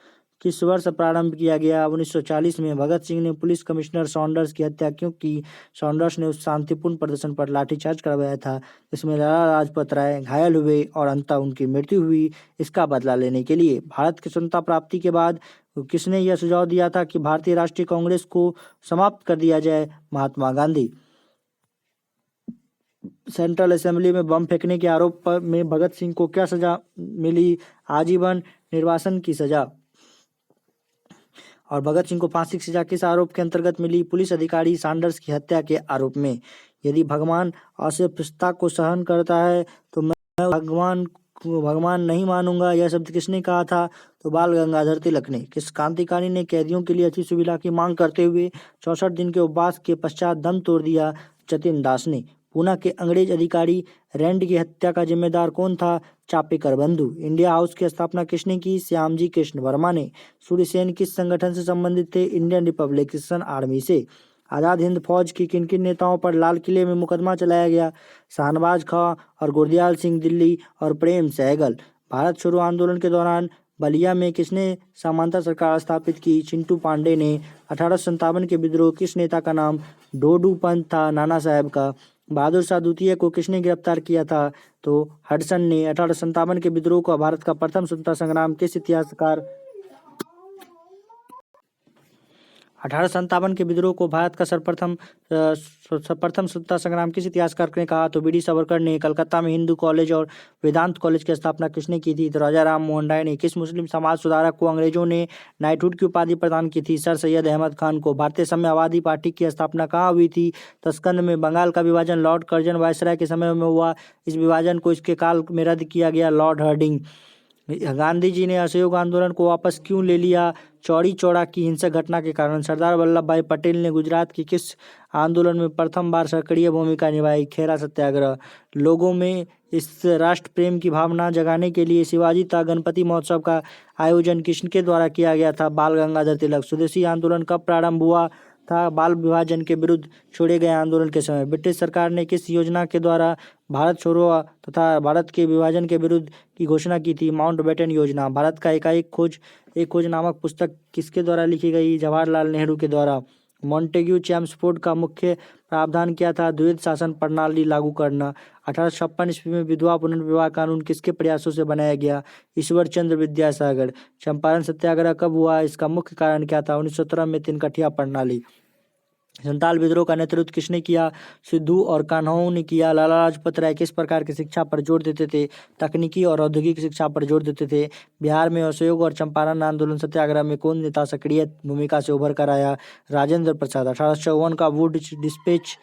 प्रारंभ किया गया? 1940 में। भगत सिंह ने पुलिस कमिश्नर सॉन्डर्स की हत्या क्यों की? सॉन्डर्स ने उस शांतिपूर्ण प्रदर्शन पर लाठीचार्ज करवाया था जिसमें लाला लाजपत राय घायल हुए और अंततः उनकी मृत्यु हुई। इसका बदला लेने के लिए भारत की स्वतंत्रता प्राप्ति के बाद किसने यह सुझाव दिया था कि भारतीय राष्ट्रीय कांग्रेस को समाप्त कर दिया जाए? महात्मा गांधी। सेंट्रल असेंबली में बम फेंकने के आरोप में भगत सिंह को क्या सजा मिली? आजीवन निर्वासन की सजा। और भगत सिंह को फांसी की सजा किस आरोप के अंतर्गत मिली? पुलिस अधिकारी सॉन्डर्स की हत्या के आरोप में। यदि भगवान अस्पृश्यता को सहन करता है तो मैं भगवान नहीं मानूंगा, यह शब्द किसने कहा था? तो बाल गंगाधर तिलक ने। किस क्रांतिकारी ने कैदियों के लिए अच्छी सुविधा की मांग करते हुए 64 दिन के उपवास के पश्चात दम तोड़ दिया? जतिन दास ने। पूना के अंग्रेज अधिकारी रैंड की हत्या का जिम्मेदार कौन था? चापेकर बंधु। इंडिया हाउस की स्थापना किसने की? श्यामजी कृष्ण वर्मा ने। सूर्य सेन किस संगठन से संबंधित थे? इंडियन रिपब्लिकन आर्मी से। आजाद हिंद फौज की किन किन नेताओं पर लाल किले में मुकदमा चलाया गया? शाहनवाज खां और गुरदयाल सिंह दिल्ली और प्रेम सहगल। भारत छोड़ो आंदोलन के दौरान बलिया में किसने समांतर सरकार स्थापित की? चिंटू पांडे ने। 1857 के विद्रोह किस नेता का नाम? डोडू पंत था, नाना साहब का। बहादुर शाह द्वितीय को किसने गिरफ्तार किया था? तो हडसन ने। 1857 के विद्रोह का भारत का प्रथम स्वतंत्रता संग्राम किस इतिहासकार 1857 के विद्रोह को भारत का सर्वप्रथम स्वतंत्रता संग्राम किस इतिहासकार ने कहा? तो बी डी सावरकर ने। कलकत्ता में हिंदू कॉलेज और वेदांत कॉलेज की स्थापना किसने की थी? तो राजा राम मोहन राय ने। किस मुस्लिम समाज सुधारक को अंग्रेजों ने नाइटहुड की उपाधि प्रदान की थी? सर सैयद अहमद खान को। भारतीय साम्यवादी पार्टी की स्थापना कहाँ हुई थी? तस्कंद में। बंगाल का विभाजन लॉर्ड कर्जन वायसराय के समय में हुआ। इस विभाजन को इसके काल में रद्द किया गया। Lord Hardinge. गांधी जी ने असहयोग आंदोलन को वापस क्यों ले लिया? चौरी चौरा की हिंसक घटना के कारण। सरदार वल्लभ भाई पटेल ने गुजरात की किस आंदोलन में प्रथम बार सक्रिय भूमिका निभाई? खेरा सत्याग्रह। लोगों में इस राष्ट्र प्रेम की भावना जगाने के लिए शिवाजी का गणपति महोत्सव का आयोजन किसके द्वारा किया गया था? बाल गंगाधर तिलक। स्वदेशी आंदोलन कब प्रारंभ हुआ था? बाल विभाजन के विरुद्ध छेड़े गए आंदोलन के समय। ब्रिटिश सरकार ने किस योजना के द्वारा भारत छोड़ो तथा भारत के विभाजन के विरुद्ध की घोषणा की थी? माउंटबेटन योजना। भारत का एक खोज नामक पुस्तक किसके द्वारा लिखी गई? जवाहरलाल नेहरू के द्वारा। मॉन्टेग्यू चैम्सफोर्ड का मुख्य प्रावधान क्या था? द्वैध शासन प्रणाली लागू करना। 1856 ईस्वी में विधवा पुनर्विवाह कानून किसके प्रयासों से बनाया गया? ईश्वर चंद्र विद्यासागर। चंपारण सत्याग्रह कब हुआ? इसका मुख्य कारण क्या था? 1917 में तिनकठिया प्रणाली। संताल विद्रोह का नेतृत्व किसने किया? सिद्धू और कान्हाओं ने किया। लाला लाजपत राय किस प्रकार की शिक्षा पर जोर देते थे? तकनीकी और औद्योगिक शिक्षा पर जोर देते थे। बिहार में असहयोग और चंपारण आंदोलन सत्याग्रह में कौन नेता सक्रिय भूमिका से उभर कर आया? राजेंद्र प्रसाद। 1854 का वुड डिस्पैच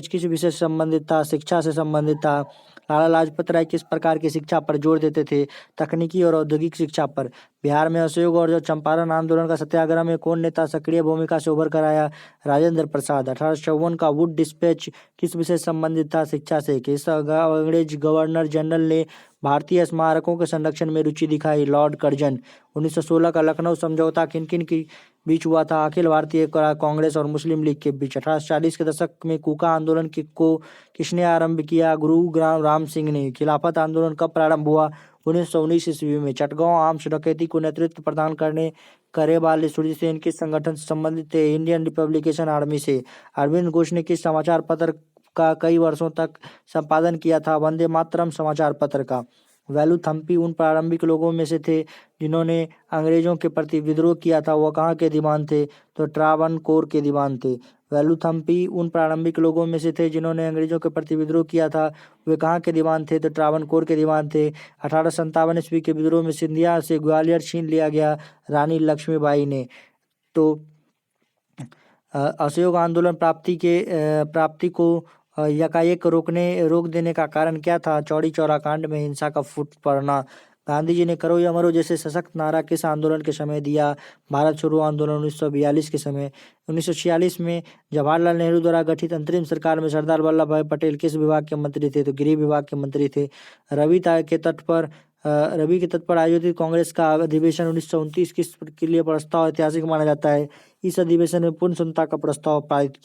किस विषय से संबंधित था? शिक्षा से संबंधित था। लाला लाजपत राय किस प्रकार की शिक्षा पर जोर देते थे? तकनीकी और औद्योगिक शिक्षा पर। बिहार में असहयोग और चंपारण आंदोलन का सत्याग्रह में कौन नेता सक्रिय भूमिका से उभर कर आया? राजेंद्र प्रसाद। 1854 का वुड डिस्पैच किस विषय से संबंधित था? शिक्षा से। किस अंग्रेज गवर्नर जनरल ने भारतीय स्मारकों के संरक्षण में रुचि दिखाई? Lord Curzon. 1916 का लखनऊ समझौता किन किन के बीच हुआ था? अखिल भारतीय कांग्रेस और मुस्लिम लीग के बीच। 1840 के दशक में कूका आंदोलन को किसने आरंभ किया? गुरु राम सिंह ने। खिलाफत आंदोलन कब प्रारंभ हुआ? 1919 ईस्वी में। चटगांव आर्म्स डकैती को नेतृत्व प्रदान करे वाले सूर्य सेन किस संगठन से संबंधित थे? इंडियन रिपब्लिकेशन आर्मी से। अरविंद घोष ने किस समाचार पत्र का कई वर्षों तक संपादन किया था? वंदे मातरम समाचार पत्र का। वेलुथम्पी उन प्रारंभिक लोगों में से थे जिन्होंने अंग्रेजों के प्रति विद्रोह किया था। वह कहाँ के दीवान थे? तो ट्रावनकोर के दीवान थे। वेलुथम्पी उन प्रारंभिक लोगों में से थे जिन्होंने अंग्रेजों के प्रति विद्रोह किया था। वे कहाँ के दीवान थे? तो ट्रावनकोर के दीवान थे। 1857 ईस्वी के विद्रोह में सिंधिया से ग्वालियर छीन लिया गया रानी लक्ष्मीबाई ने। तो असहयोग आंदोलन प्राप्ति को यकायक रोक देने का कारण क्या था? चौरी चौरा कांड में हिंसा का फूट पड़ना। गांधी जी ने करो या मरो जैसे सशक्त नारा किस आंदोलन के समय दिया? भारत छोड़ो आंदोलन 1942 के समय। 1946 में जवाहरलाल नेहरू द्वारा गठित अंतरिम सरकार में सरदार वल्लभ भाई पटेल किस विभाग के मंत्री थे? तो गृह विभाग के मंत्री थे। रवि के तट पर आयोजित कांग्रेस का अधिवेशन 1929 किस के लिए प्रस्ताव ऐतिहासिक माना जाता है? इस अधिवेशन में पूर्ण संहिता का प्रस्ताव पारित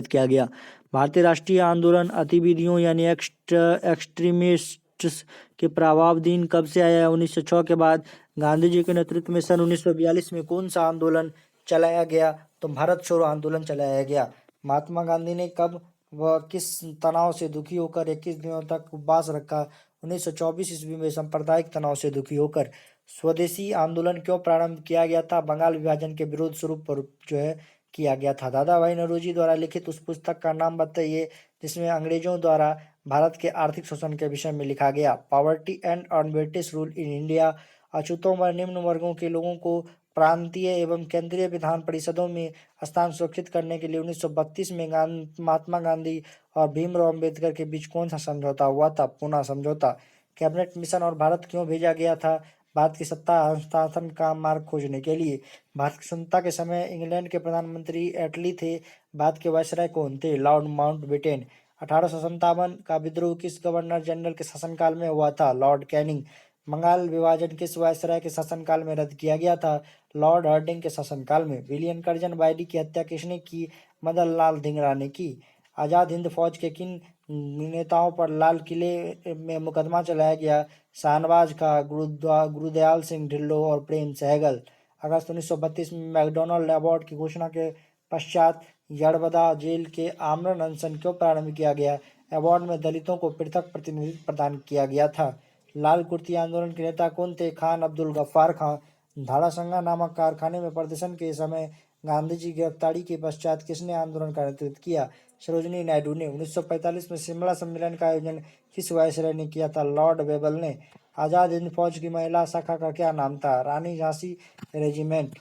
किया गया। भारतीय राष्ट्रीय आंदोलन गतिविधियों यानी एक्सट्रीमिस्ट्स के प्रभावाधीन कब से आया? 1906 के बाद। गांधी जी के नेतृत्व में सन 1942 में कौन सा आंदोलन चलाया गया? तो भारत छोड़ो आंदोलन चलाया गया। महात्मा गांधी ने कब व किस तनाव से दुखी होकर 21 दिनों तक उपवास रखा? 1924 ईस्वी में सांप्रदायिक तनाव से दुखी होकर। स्वदेशी आंदोलन क्यों प्रारंभ किया गया था? बंगाल विभाजन के विरोध स्वरूप पर किया गया था। दादा भाई नौरोजी द्वारा लिखित उस पुस्तक का नाम बताइए जिसमें अंग्रेजों द्वारा भारत के आर्थिक शोषण के विषय में लिखा गया। Poverty and on British rule in India. अछूतों व निम्न वर्गों के लोगों को प्रांतीय एवं केंद्रीय विधान परिषदों में स्थान सुरक्षित करने के लिए 1932 में महात्मा गांधी और भीमराव अम्बेडकर के बीच कौन सा समझौता हुआ था? पूना समझौता। कैबिनेट मिशन और भारत क्यों भेजा गया था? भारत की सत्ता हस्तांतरण का मार्ग खोजने के लिए। भारत की स्वतंत्रता के समय इंग्लैंड के प्रधानमंत्री एटली थे। भारत के वायसराय कौन थे? Lord Mountbatten. 1857 का विद्रोह किस गवर्नर जनरल के शासनकाल में हुआ था? Lord Canning. बंगाल विभाजन किस वायसराय के शासनकाल में रद्द किया गया था? लॉर्ड हार्डिंग के शासनकाल में। विलियम कर्जन वायली की हत्या किसने की? मदन लाल धिंगरा ने की। आजाद हिंद फौज के किन नेताओं पर लाल किले में मुकदमा चलाया गया? शाहनवाज का, गुरुदयाल सिंह ढिल्लों और प्रेम सहगल। अगस्त 1932 में मैकडॉनल्ड अवार्ड की घोषणा के पश्चात यड़बदा जेल के आमरण अनशन क्यों प्रारंभ किया गया? अवार्ड में दलितों को पृथक प्रतिनिधित्व प्रदान किया गया था। लाल कुर्ती आंदोलन के नेता कौन थे? खान अब्दुल गफ्फार खां। धारासंगा नामक कारखाने में प्रदर्शन के समय गांधी जी की गिरफ्तारी के पश्चात किसने आंदोलन का नेतृत्व किया? सरोजिनी नायडू ने। 1945 में शिमला सम्मेलन का आयोजन किस वायसराय ने किया था? लॉर्ड वेबल ने। आजाद हिंद फौज की महिला शाखा का क्या नाम था? रानी झांसी रेजिमेंट।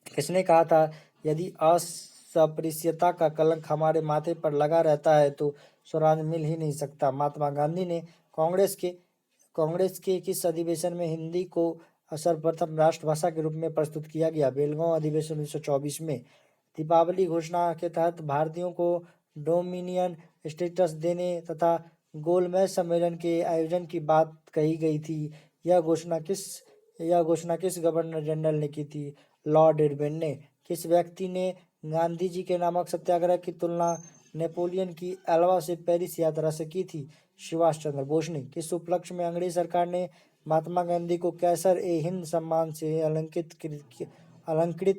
किसने कहा था, यदि अस्पृश्यता का कलंक हमारे माथे पर लगा रहता है तो स्वराज मिल ही नहीं सकता? महात्मा गांधी ने। कांग्रेस के किस अधिवेशन में हिंदी को सर्वप्रथम राष्ट्रभाषा के रूप में प्रस्तुत किया गया? बेलगांव अधिवेशन 1924 में। दीपावली घोषणा के तहत भारतीयों को डोमिनियन स्टेटस देने तथा गोलमेज सम्मेलन के आयोजन की बात कही गई थी। यह घोषणा किस गवर्नर जनरल ने की थी? लॉर्ड इरविन ने। किस व्यक्ति ने गांधी जी के नामक सत्याग्रह की तुलना नेपोलियन की एल्वा से पेरिस यात्रा से की थी? सुभाष चंद्र बोस ने। किस उपलक्ष्य में अंग्रेज सरकार ने महात्मा गांधी को कैसर ए हिंद सम्मान से अलंकृत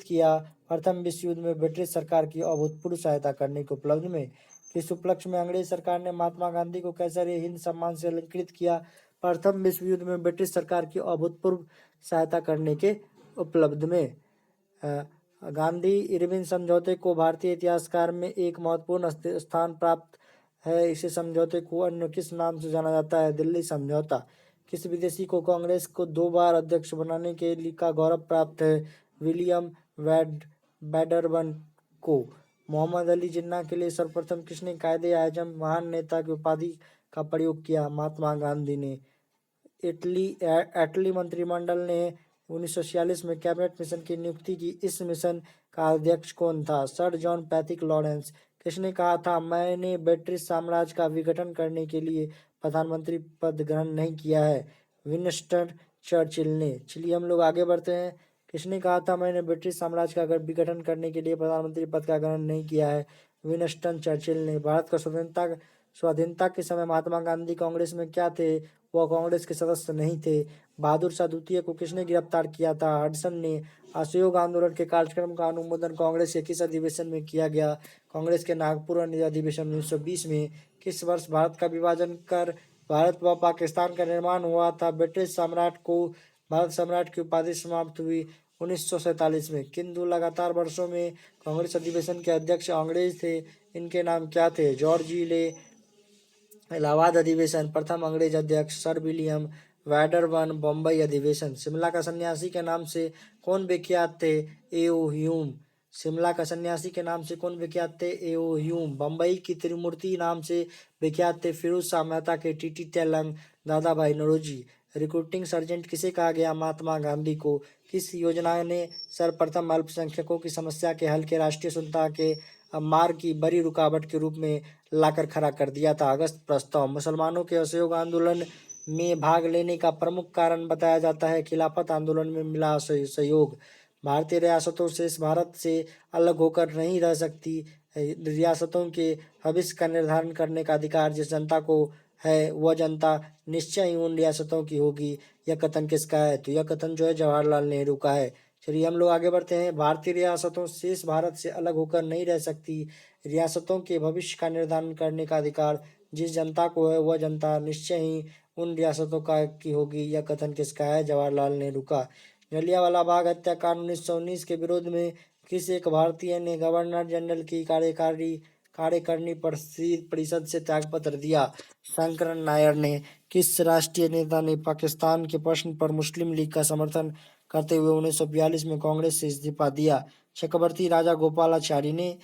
किया? प्रथम विश्व युद्ध में ब्रिटिश सरकार की अभूतपूर्व सहायता करने के उपलब्ध में। किस उपलक्ष्य में अंग्रेज सरकार ने महात्मा गांधी को कैसर ए हिंद सम्मान से अलंकृत किया? प्रथम विश्व युद्ध में ब्रिटिश सरकार की अभूतपूर्व सहायता करने के उपलब्ध में। गांधी इरविन समझौते को भारतीय इतिहासकार में एक महत्वपूर्ण स्थान प्राप्त है। इसे समझौते को अन्य किस नाम से जाना जाता है? दिल्ली समझौता। किस विदेशी को कांग्रेस को 2 बार अध्यक्ष बनाने के लिए का गौरव प्राप्त है? विलियम बैडरबन को। मोहम्मद अली जिन्ना के लिए सर्वप्रथम किसने कायदे आजम महान नेता की उपाधि का प्रयोग किया? महात्मा गांधी ने। एटली मंत्रिमंडल ने 1946 में कैबिनेट मिशन की नियुक्ति की। इस मिशन का अध्यक्ष कौन था? Sir John Pethick Lawrence. किसने कहा था, मैंने ब्रिटिश साम्राज्य का विघटन करने के लिए प्रधानमंत्री पद ग्रहण नहीं किया है? विंस्टन चर्चिल ने। चलिए हम लोग आगे बढ़ते हैं। किसने कहा था, मैंने ब्रिटिश साम्राज्य का विघटन करने के लिए प्रधानमंत्री पद का ग्रहण नहीं किया है? विंस्टन चर्चिल ने। भारत का स्वाधीनता के समय महात्मा गांधी कांग्रेस में क्या थे? वह कांग्रेस के सदस्य नहीं थे। बहादुर शाह द्वितीय को किसने गिरफ्तार किया था? हडसन ने। असहयोग आंदोलन के कार्यक्रम का अनुमोदन कांग्रेस के किस अधिवेशन में किया गया? कांग्रेस के नागपुर अधिवेशन 1920 में। किस वर्ष भारत का विभाजन कर भारत व पाकिस्तान का निर्माण हुआ था? ब्रिटिश सम्राट को भारत सम्राट की उपाधि समाप्त हुई 1947 में। किन 2 लगातार वर्षों में कांग्रेस अधिवेशन के अध्यक्ष अंग्रेज थे? इनके नाम क्या थे? जॉर्ज ले। इलाहाबाद अधिवेशन प्रथम अंग्रेज अध्यक्ष सर विलियम वैडरबर्न। बम्बई अधिवेशन। शिमला का सन्यासी के नाम से कौन विख्यात थे? एओ ह्यूम। शिमला का सन्यासी के नाम से कौन विख्यात थे? एओ ह्यूम। बम्बई की त्रिमूर्ति नाम से विख्यात थे? फिरोज शाह मेहता के टीटी तेलंग, दादा भाई नौरोजी। रिक्रूटिंग सर्जेंट किसे कहा गया? महात्मा गांधी को। किस योजना ने सर्वप्रथम अल्पसंख्यकों की समस्या के हल के राष्ट्रीय सुंदरता के मार्ग की बड़ी रुकावट के रूप में लाकर खड़ा कर दिया था? अगस्त प्रस्ताव। मुसलमानों के असहयोग आंदोलन में भाग लेने का प्रमुख कारण बताया जाता है? खिलाफत आंदोलन में मिला सहयोग। भारतीय रियासतों शेष भारत से अलग होकर नहीं रह सकती। रियासतों के भविष्य का निर्धारण करने का अधिकार जिस जनता को है वह जनता निश्चय ही उन रियासतों की होगी। यह कथन किसका है? तो यह कथन जो है जवाहरलाल नेहरू का है। चलिए हम लोग आगे बढ़ते हैं। भारतीय रियासतों शेष भारत से अलग होकर नहीं रह सकती। रियासतों के भविष्य का निर्धारण करने का अधिकार जिस जनता को है वह जनता निश्चय ही उन रियासतों का की होगी। यह कथन किसका है? जवाहरलाल नेहरू का। जलियांवाला बाग हत्याकांड 1919 के विरोध में किस एक भारतीय ने गवर्नर जनरल की कार्यकारिणी परिषद से त्यागपत्र दिया? शंकरन नायर ने। किस राष्ट्रीय नेता ने पाकिस्तान के प्रश्न पर मुस्लिम लीग का समर्थन करते हुए 1942 में कांग्रेस से इस्तीफा दिया? चक्रवर्ती राजा गोपालाचारी ने।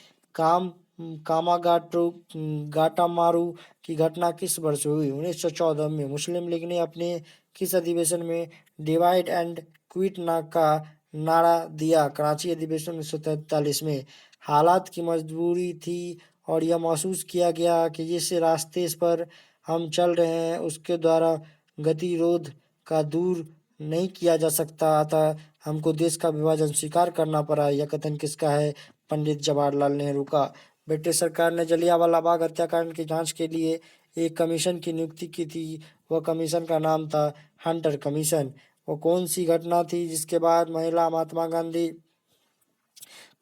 गाटामारू की घटना किस वर्ष हुई? 1914 में। मुस्लिम लीग ने अपने किस अधिवेशन में डिवाइड एंड क्विट का नारा दिया? कराची अधिवेशन 1943 में। हालात की मजबूरी थी और यह महसूस किया गया कि जिस रास्ते पर हम चल रहे हैं उसके द्वारा गतिरोध का दूर नहीं किया जा सकता, अतः हमको देश का विभाजन स्वीकार करना पड़ा। यह कथन किसका है? पंडित जवाहरलाल नेहरू का। ब्रिटिश सरकार ने जलियांवाला बाग हत्याकांड की जांच के लिए एक कमीशन की नियुक्ति की थी। वह कमीशन का नाम था हंटर कमीशन। वो कौन सी घटना थी जिसके बाद महिला महात्मा गांधी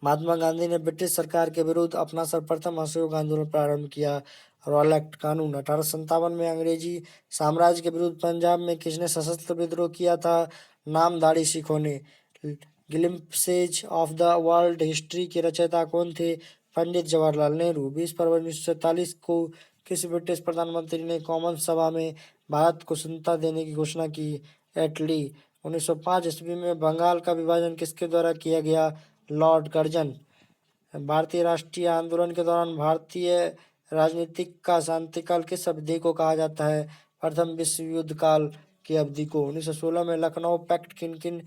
महात्मा गांधी ने ब्रिटिश सरकार के विरुद्ध अपना सर्वप्रथम असहयोग आंदोलन प्रारंभ किया। रॉयल एक्ट कानून 1857 में अंग्रेजी साम्राज्य के विरुद्ध पंजाब में किसने सशस्त्र विद्रोह किया था? नामधारी सिखों ने। Glimpses of the world history के रचयिता कौन थे? पंडित जवाहरलाल नेहरू। 20 फरवरी 1947 को किस ब्रिटिश प्रधानमंत्री ने कॉमन सभा में भारत को स्वतंत्रता देने की घोषणा की? एटली। 1905 ईस्वी में बंगाल का विभाजन किसके द्वारा किया गया? Lord Curzon. भारतीय राष्ट्रीय आंदोलन के दौरान भारतीय राजनीतिक का शांतिकाल किस अवधि को कहा जाता है? प्रथम विश्व युद्ध काल की अवधि को। 1916 में लखनऊ पैक्ट किन किन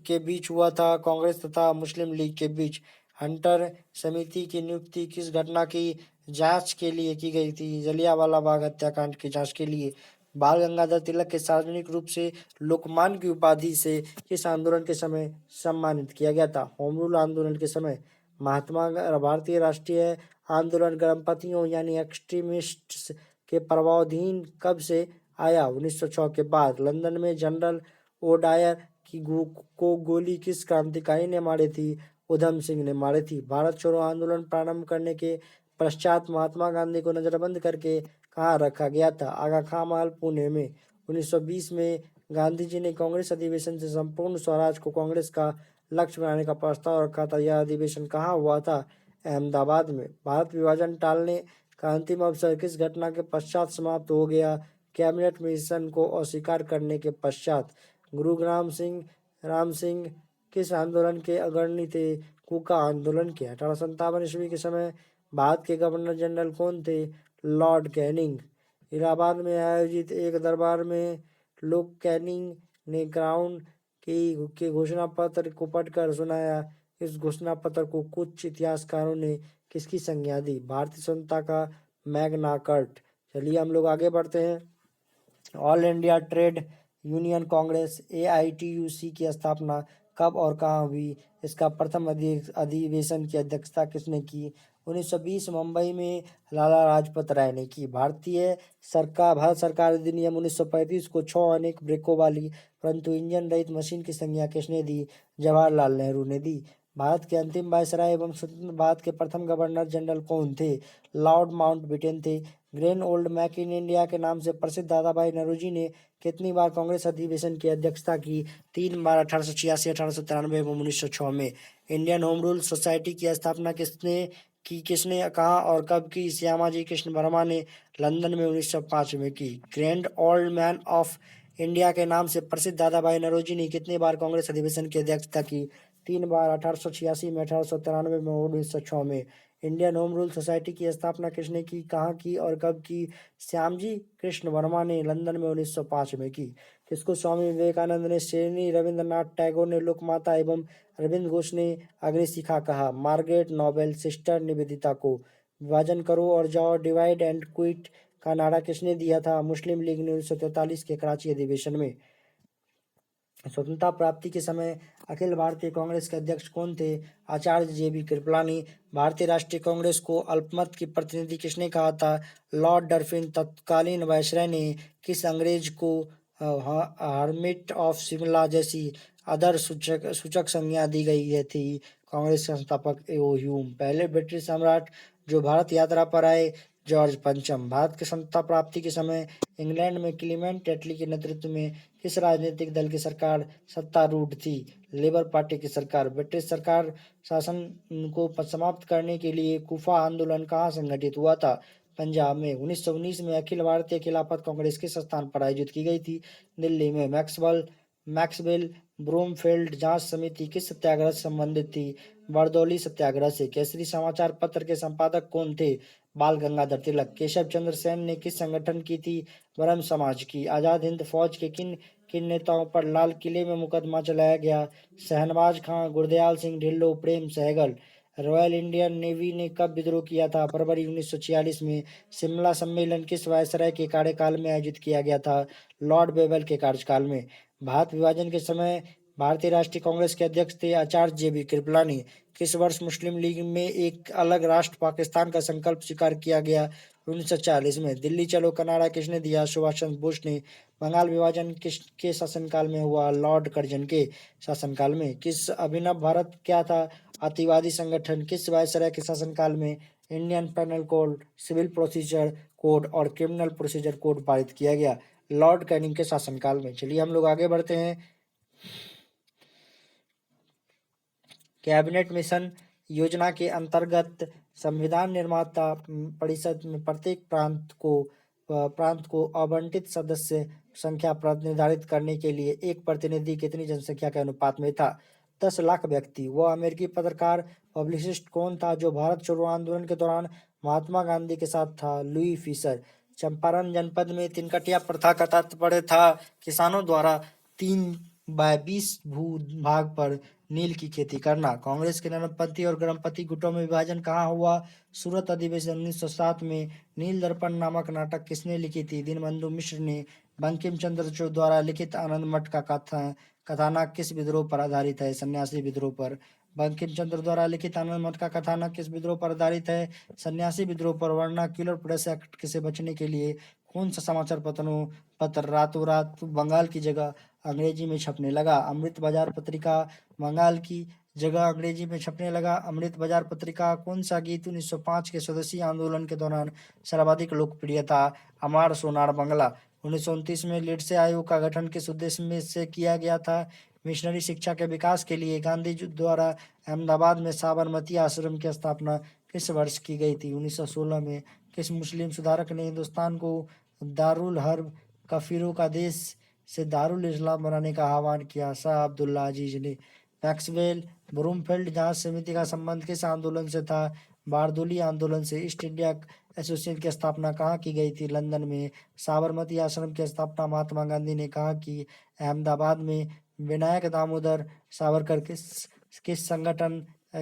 के बीच हुआ था? कांग्रेस तथा मुस्लिम लीग के बीच। हंटर समिति की नियुक्ति किस घटना की जांच के लिए की गई थी? जलियांवाला बाग हत्याकांड की जांच के लिए। बाल गंगाधर तिलक के सार्वजनिक रूप से लोकमान्य की उपाधि से किस आंदोलन के समय सम्मानित किया गया था? होम रूल आंदोलन के समय। भारतीय राष्ट्रीय आंदोलन गर्मपंथियों यानी एक्सट्रीमिस्ट्स के प्रभावाधीन कब से आया? 1906 के बाद। लंदन में जनरल ओडायर को गोली किस क्रांतिकारी ने मारी थी? उधम सिंह ने मारी थी। भारत छोड़ो आंदोलन प्रारंभ करने के पश्चात महात्मा गांधी को नजरबंद करके कहाँ रखा गया था? आगा खां महल, पुणे में। 1920 में गांधी जी ने कांग्रेस अधिवेशन से संपूर्ण स्वराज को कांग्रेस का लक्ष्य बनाने का प्रस्ताव रखा था। यह अधिवेशन कहाँ हुआ था? अहमदाबाद में। भारत विभाजन टालने का अंतिम अवसर किस घटना के पश्चात समाप्त हो गया? कैबिनेट मिशन को अस्वीकार करने के पश्चात। गुरु राम सिंह किस आंदोलन के अग्रणी थे? कूका आंदोलन के। 1857 ईस्वी के समय भारत के गवर्नर जनरल कौन थे? Lord Canning. इलाहाबाद में आयोजित एक दरबार में लॉर्ड कैनिंग ने क्राउन के घोषणा पत्र को पढ़कर सुनाया। इस घोषणा पत्र को कुछ इतिहासकारों ने किसकी संज्ञा दी? भारतीय स्वतंत्रता का मैग्ना कार्टा। चलिए हम लोग आगे बढ़ते हैं। All India Trade Union Congress AITUC की स्थापना कब और कहाँ हुई? इसका प्रथम अधिवेशन की अध्यक्षता किसने की? 1920 मुंबई में लाला लाजपत राय ने की। भारत सरकार अधिनियम 1935 को 6 अनेक ब्रेकों वाली परंतु इंजन रहित मशीन की संज्ञा किसने दी? जवाहरलाल नेहरू ने दी। भारत के अंतिम वायसराय एवं स्वतंत्र भारत के प्रथम गवर्नर जनरल कौन थे? लॉर्ड माउंटबेटन थे। Grand old man in India के नाम से प्रसिद्ध दादाभाई नौरोजी ने कितनी बार कांग्रेस अधिवेशन की अध्यक्षता की? 3 बार। 1886, 1893 एवं 1906 में। इंडियन होम रूल सोसाइटी की स्थापना किसने कहा और कब की? श्यामाजी कृष्ण वर्मा ने लंदन में 1905 में की। Grand old man of India के नाम से प्रसिद्ध दादाभाई नौरोजी ने कितनी बार कांग्रेस अधिवेशन की अध्यक्षता की? 3 बार। 1886 में, 1893 में और 1906 में। इंडियन होम रूल सोसाइटी की स्थापना किसने की, कहाँ की और कब की? श्यामजी कृष्ण वर्मा ने लंदन में 1905 में की। किसको स्वामी विवेकानंद ने शेरनी, रविंद्रनाथ टैगोर ने लोकमाता एवं अरविंद घोष ने अग्निशिखा कहा? मार्गरेट नोबेल सिस्टर निवेदिता को। विभाजन करो और जाओ, डिवाइड एंड क्विट का नारा किसने दिया था? मुस्लिम लीग ने 1943 के कराची अधिवेशन में। स्वतंत्रता प्राप्ति के समय अखिल भारतीय कांग्रेस के अध्यक्ष कौन थे? आचार्य JB कृपलानी। भारतीय राष्ट्रीय कांग्रेस को अल्पमत की प्रतिनिधि किसने कहा था? लॉर्ड डरफिन। तत्कालीन वायसराय ने किस अंग्रेज को हर्मिट ऑफ शिमला जैसी अदर सूचक संज्ञा दी गई थी? कांग्रेस के संस्थापक ह्यूम। पहले ब्रिटिश सम्राट जो भारत यात्रा पर आए? जॉर्ज पंचम। भारत की स्वतंत्रता प्राप्ति के समय इंग्लैंड में क्लीमेंट एटली के नेतृत्व में किस राजनीतिक दल की सरकार सत्तारूढ़ थी? लेबर पार्टी की सरकार। ब्रिटिश सरकार शासन को समाप्त करने के लिए कूफा आंदोलन कहाँ संगठित हुआ था? पंजाब में। 1919 में अखिल भारतीय खिलाफत कांग्रेस किस स्थान पर आयोजित की गई थी? दिल्ली में। मैक्सवेल ब्रूमफील्ड जांच समिति किस सत्याग्रह से संबंधित थी? बरदौली सत्याग्रह से। केसरी समाचार पत्र के संपादक कौन थे? बाल गंगाधर तिलक। केशव चंद्र सेन ने किस संगठन की थी? ब्रह्म समाज की। आजाद हिंद फौज के किन किन नेताओं पर लाल किले में मुकदमा चलाया गया? शहनवाज खां, Gurdayal Singh Dhillon, Prem Sahgal. Royal Indian navy ने कब विद्रोह किया था? फरवरी 1946 में। शिमला सम्मेलन किस वायसराय के कार्यकाल में आयोजित किया गया था? लॉर्ड बेबल के कार्यकाल में। भारत विभाजन के समय भारतीय राष्ट्रीय कांग्रेस के अध्यक्ष थे आचार्य JB कृपलानी। किस वर्ष मुस्लिम लीग में एक अलग राष्ट्र पाकिस्तान का संकल्प स्वीकार किया गया? 1940 में। दिल्ली चलो का नारा किसने दिया? सुभाष चंद्र बोस ने। बंगाल विभाजन किसके शासनकाल में हुआ? लॉर्ड कर्जन के शासनकाल में। किस अभिनव भारत क्या था? अतिवादी संगठन किस वायसराय के शासनकाल में Indian Penal Code, civil procedure code और क्रिमिनल प्रोसीजर कोड पारित किया गया? लॉर्ड कैनिंग के शासनकाल में। चलिए हम लोग आगे बढ़ते हैं। कैबिनेट मिशन योजना के अंतर्गत संविधान निर्माता परिषद में प्रत्येक प्रांत को आवंटित सदस्य संख्या निर्धारित करने के लिए एक प्रतिनिधि कितनी जनसंख्या के अनुपात में था? 10 लाख व्यक्ति। वह अमेरिकी पत्रकार पब्लिसिस्ट कौन था जो भारत छोड़ो आंदोलन के दौरान महात्मा गांधी के साथ था? Louis Fischer. चंपारण जनपद में तिनकटिया प्रथा का तात्पर्य था किसानों द्वारा 3/20 भू-भाग पर नील की खेती करना। कांग्रेस के नरमपंथी और गरमपंथी गुटों में विभाजन कहाँ हुआ? सूरत अधिवेशन 1907 में। नील दर्पण नामक नाटक किसने लिखी थी? दीनबंधु मिश्र ने। बंकिम चंद्र द्वारा लिखित आनंद मठ का कथानक किस विद्रोह पर आधारित है? सन्यासी विद्रोह पर। बंकिम चंद्र द्वारा लिखित आनंद मठ का कथानक किस विद्रोह पर आधारित है? सन्यासी विद्रोह पर। वर्नाक्यूलर प्रेस एक्ट से बचने के लिए कौन सा समाचार पत्र रातों रात बंगाल की जगह अंग्रेजी में छपने लगा? अमृत बाजार पत्रिका बंगाल की जगह अंग्रेजी में छपने लगा। अमृत बाजार पत्रिका। कौन सा गीत 1905 के स्वदेशी आंदोलन के दौरान सर्वाधिक लोकप्रिय था? अमार सोनार बंगला। 1929 में लिंडसे आयोग का गठन किस उद्देश्य में से किया गया था? मिशनरी शिक्षा के विकास के लिए। गांधी जी द्वारा अहमदाबाद में साबरमती आश्रम की स्थापना किस वर्ष की गई थी? 1916 में। किस मुस्लिम सुधारक ने हिंदुस्तान को दारुल हर्ब कफीरों का देश से दारुल इस्लाम बनाने का आह्वान किया? शाह अब्दुल्ला अजीज ने। मैक्सवेल ब्रूमफील्ड जांच समिति का संबंध किस आंदोलन से था? बारदोली आंदोलन से। ईस्ट इंडिया एसोसिएशन की स्थापना कहाँ की गई थी? लंदन में। साबरमती आश्रम की स्थापना महात्मा गांधी ने कहाँ की? अहमदाबाद में। विनायक दामोदर सावरकर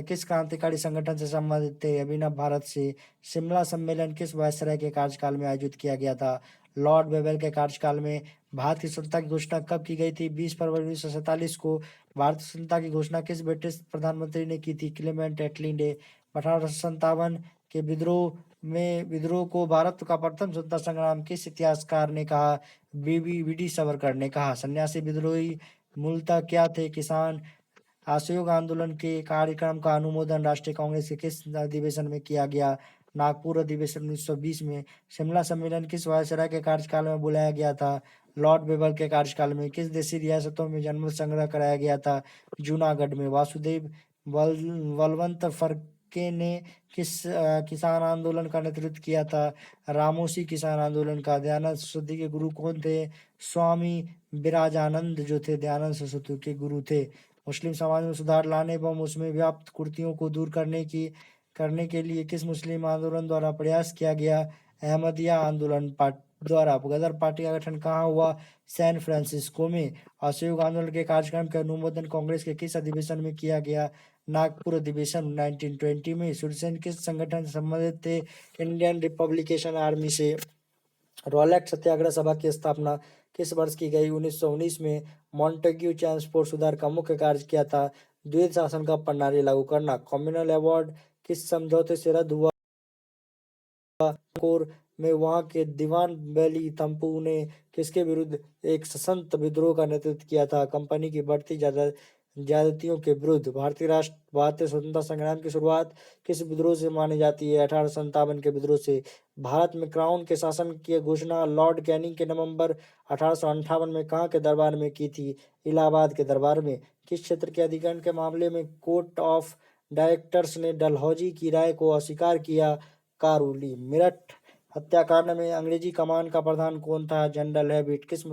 किस क्रांतिकारी संगठन से संबंधित थे? अभिनव भारत से। शिमला सम्मेलन किस वायसराय के कार्यकाल में आयोजित किया गया था? लॉर्ड वेवेल के कार्यकाल में। भारत की स्वतंत्रता की घोषणा कब की गई थी? 20 फरवरी 1947 को। भारत की स्वतंत्रता की घोषणा किस ब्रिटिश प्रधानमंत्री ने की थी? क्लेमेंट एटली ने। 1857 के विद्रोह को भारत का प्रथम स्वतंत्रता संग्राम किस इतिहासकार ने कहा? वीडी सावरकर ने कहा। सन्यासी विद्रोही मूलतः क्या थे? किसान। असहयोग आंदोलन के कार्यक्रम का अनुमोदन राष्ट्रीय कांग्रेस के किस अधिवेशन में किया गया? नागपुर अधिवेशन 1920 में। शिमला सम्मेलन किस वायसराय के कार्यकाल में बुलाया गया था? लॉर्ड वेबर के कार्यकाल में। किस देशी रियासतों में जनमत संग्रह कराया गया था? जूनागढ़ में। वासुदेव बलवंत फड़के ने किस किसान आंदोलन का नेतृत्व किया था? रामोसी किसान आंदोलन का। दयानंद सरस्वती के गुरु कौन थे? स्वामी विराजानंद जो थे दयानंद सरस्वती के गुरु थे। मुस्लिम समाज में सुधार लाने एवं उसमें व्याप्त कुरीतियों को दूर करने के लिए किस मुस्लिम आंदोलन द्वारा प्रयास किया गया? अहमदिया आंदोलन द्वारा। गदर पार्टी का गठन कहाँ हुआ? सैन फ्रांसिस्को में। असहयोग आंदोलन के कार्यक्रम के अनुमोदन कांग्रेस के किस अधिवेशन में किया गया? नागपुर अधिवेशन 1920 में। सूर्यसेन किस संगठन से संबंधित थे? इंडियन रिपब्लिकेशन आर्मी से। रॉलेट सत्याग्रह सभा की स्थापना किस वर्ष की गई? 1919 में। मॉन्टेग्यू ट्रांसपोर्ट सुधार का मुख्य कार्य किया था? द्वैध शासन का प्रणाली लागू करना। कम्युनल अवार्ड किस समझौते से रद्द हुआ? कोर में वहां के दीवान बेली तंपू ने किसके विरुद्ध एक सशक्त विद्रोह का नेतृत्व किया था? कंपनी की बढ़ती ज्यादतियों के विरुद्ध। भारतीय स्वतंत्रता संग्राम की शुरुआत किस विद्रोह से मानी जाती है? 1857 के विद्रोह से। भारत में क्राउन के शासन की घोषणा लॉर्ड कैनिंग के नवंबर 1858 में कहाँ के दरबार में की थी? इलाहाबाद के दरबार में। किस क्षेत्र के अधिग्रहण के मामले में कोर्ट ऑफ डायरेक्टर्स ने डलहौजी की राय को अस्वीकार किया? कारोली। मेरठ हत्याकांड में अंग्रेजी कमान का प्रधान कौन था? General habit. किस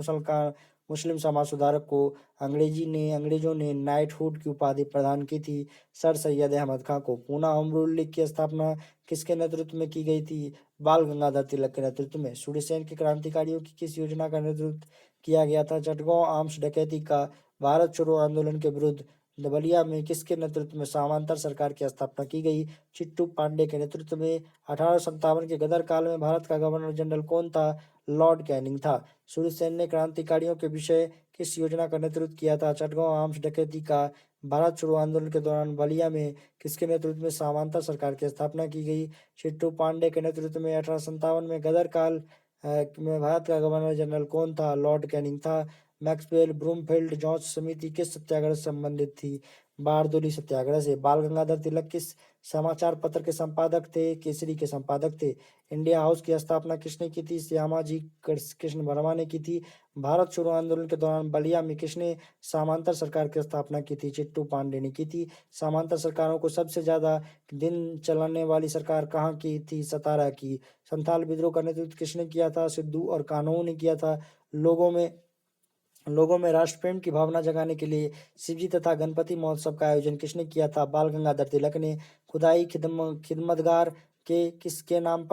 मुस्लिम समाज सुधारक को अंग्रेजों ने नाइटहुड की उपाधि प्रदान की थी? सर सैयद अहमद खां को। पूना होम रूल लीग की स्थापना किसके नेतृत्व में की गई थी? बाल गंगाधर तिलक के नेतृत्व में। सूर्यसेन के क्रांतिकारियों की किस योजना का नेतृत्व किया गया था? चटगांव आर्म्स डकैती का। भारत छोड़ो आंदोलन के विरुद्ध बलिया में किसके नेतृत्व में समांतर सरकार की स्थापना की गई? चिट्टू पांडे के नेतृत्व में। 1857 के गदर काल में भारत का गवर्नर जनरल कौन था? लॉर्ड कैनिंग था। सूर्यसेन ने क्रांतिकारियों के विषय किस योजना का नेतृत्व किया था? चटगांव आर्म्स डकैती का। भारत छोड़ो आंदोलन के दौरान बलिया में किसके नेतृत्व में समांतर सरकार की स्थापना की गई? चिट्टू पांडे के नेतृत्व में। 1857 में गदर काल में भारत का गवर्नर जनरल कौन था? लॉर्ड कैनिंग था। मैक्सवेल ब्रूमफील्ड जांच समिति किस सत्याग्रह से संबंधित थी? बारदोली सत्याग्रह से। बाल गंगाधर तिलक किस समाचार पत्र के संपादक थे? केसरी के संपादक थे। इंडिया हाउस की स्थापना किसने की थी? श्यामाजी कृष्ण वर्मा ने की थी। भारत छोड़ो आंदोलन के दौरान बलिया में किसने सामांतर सरकार की स्थापना की थी? चिट्टू पांडे ने की थी। सामांतर सरकारों को सबसे ज्यादा दिन चलाने वाली सरकार कहाँ की थी? सतारा की। संथाल विद्रोह का नेतृत्व किसने किया था? सिद्धू और कान्हू ने किया था। लोगों में राष्ट्र प्रेम की भावना जगाने के लिए शिवजी तथा गणपति महोत्सव का आयोजन किसने किया था? बाल गंगाधर तिलक ने। खुदाई खिदमतगार के किसके नाम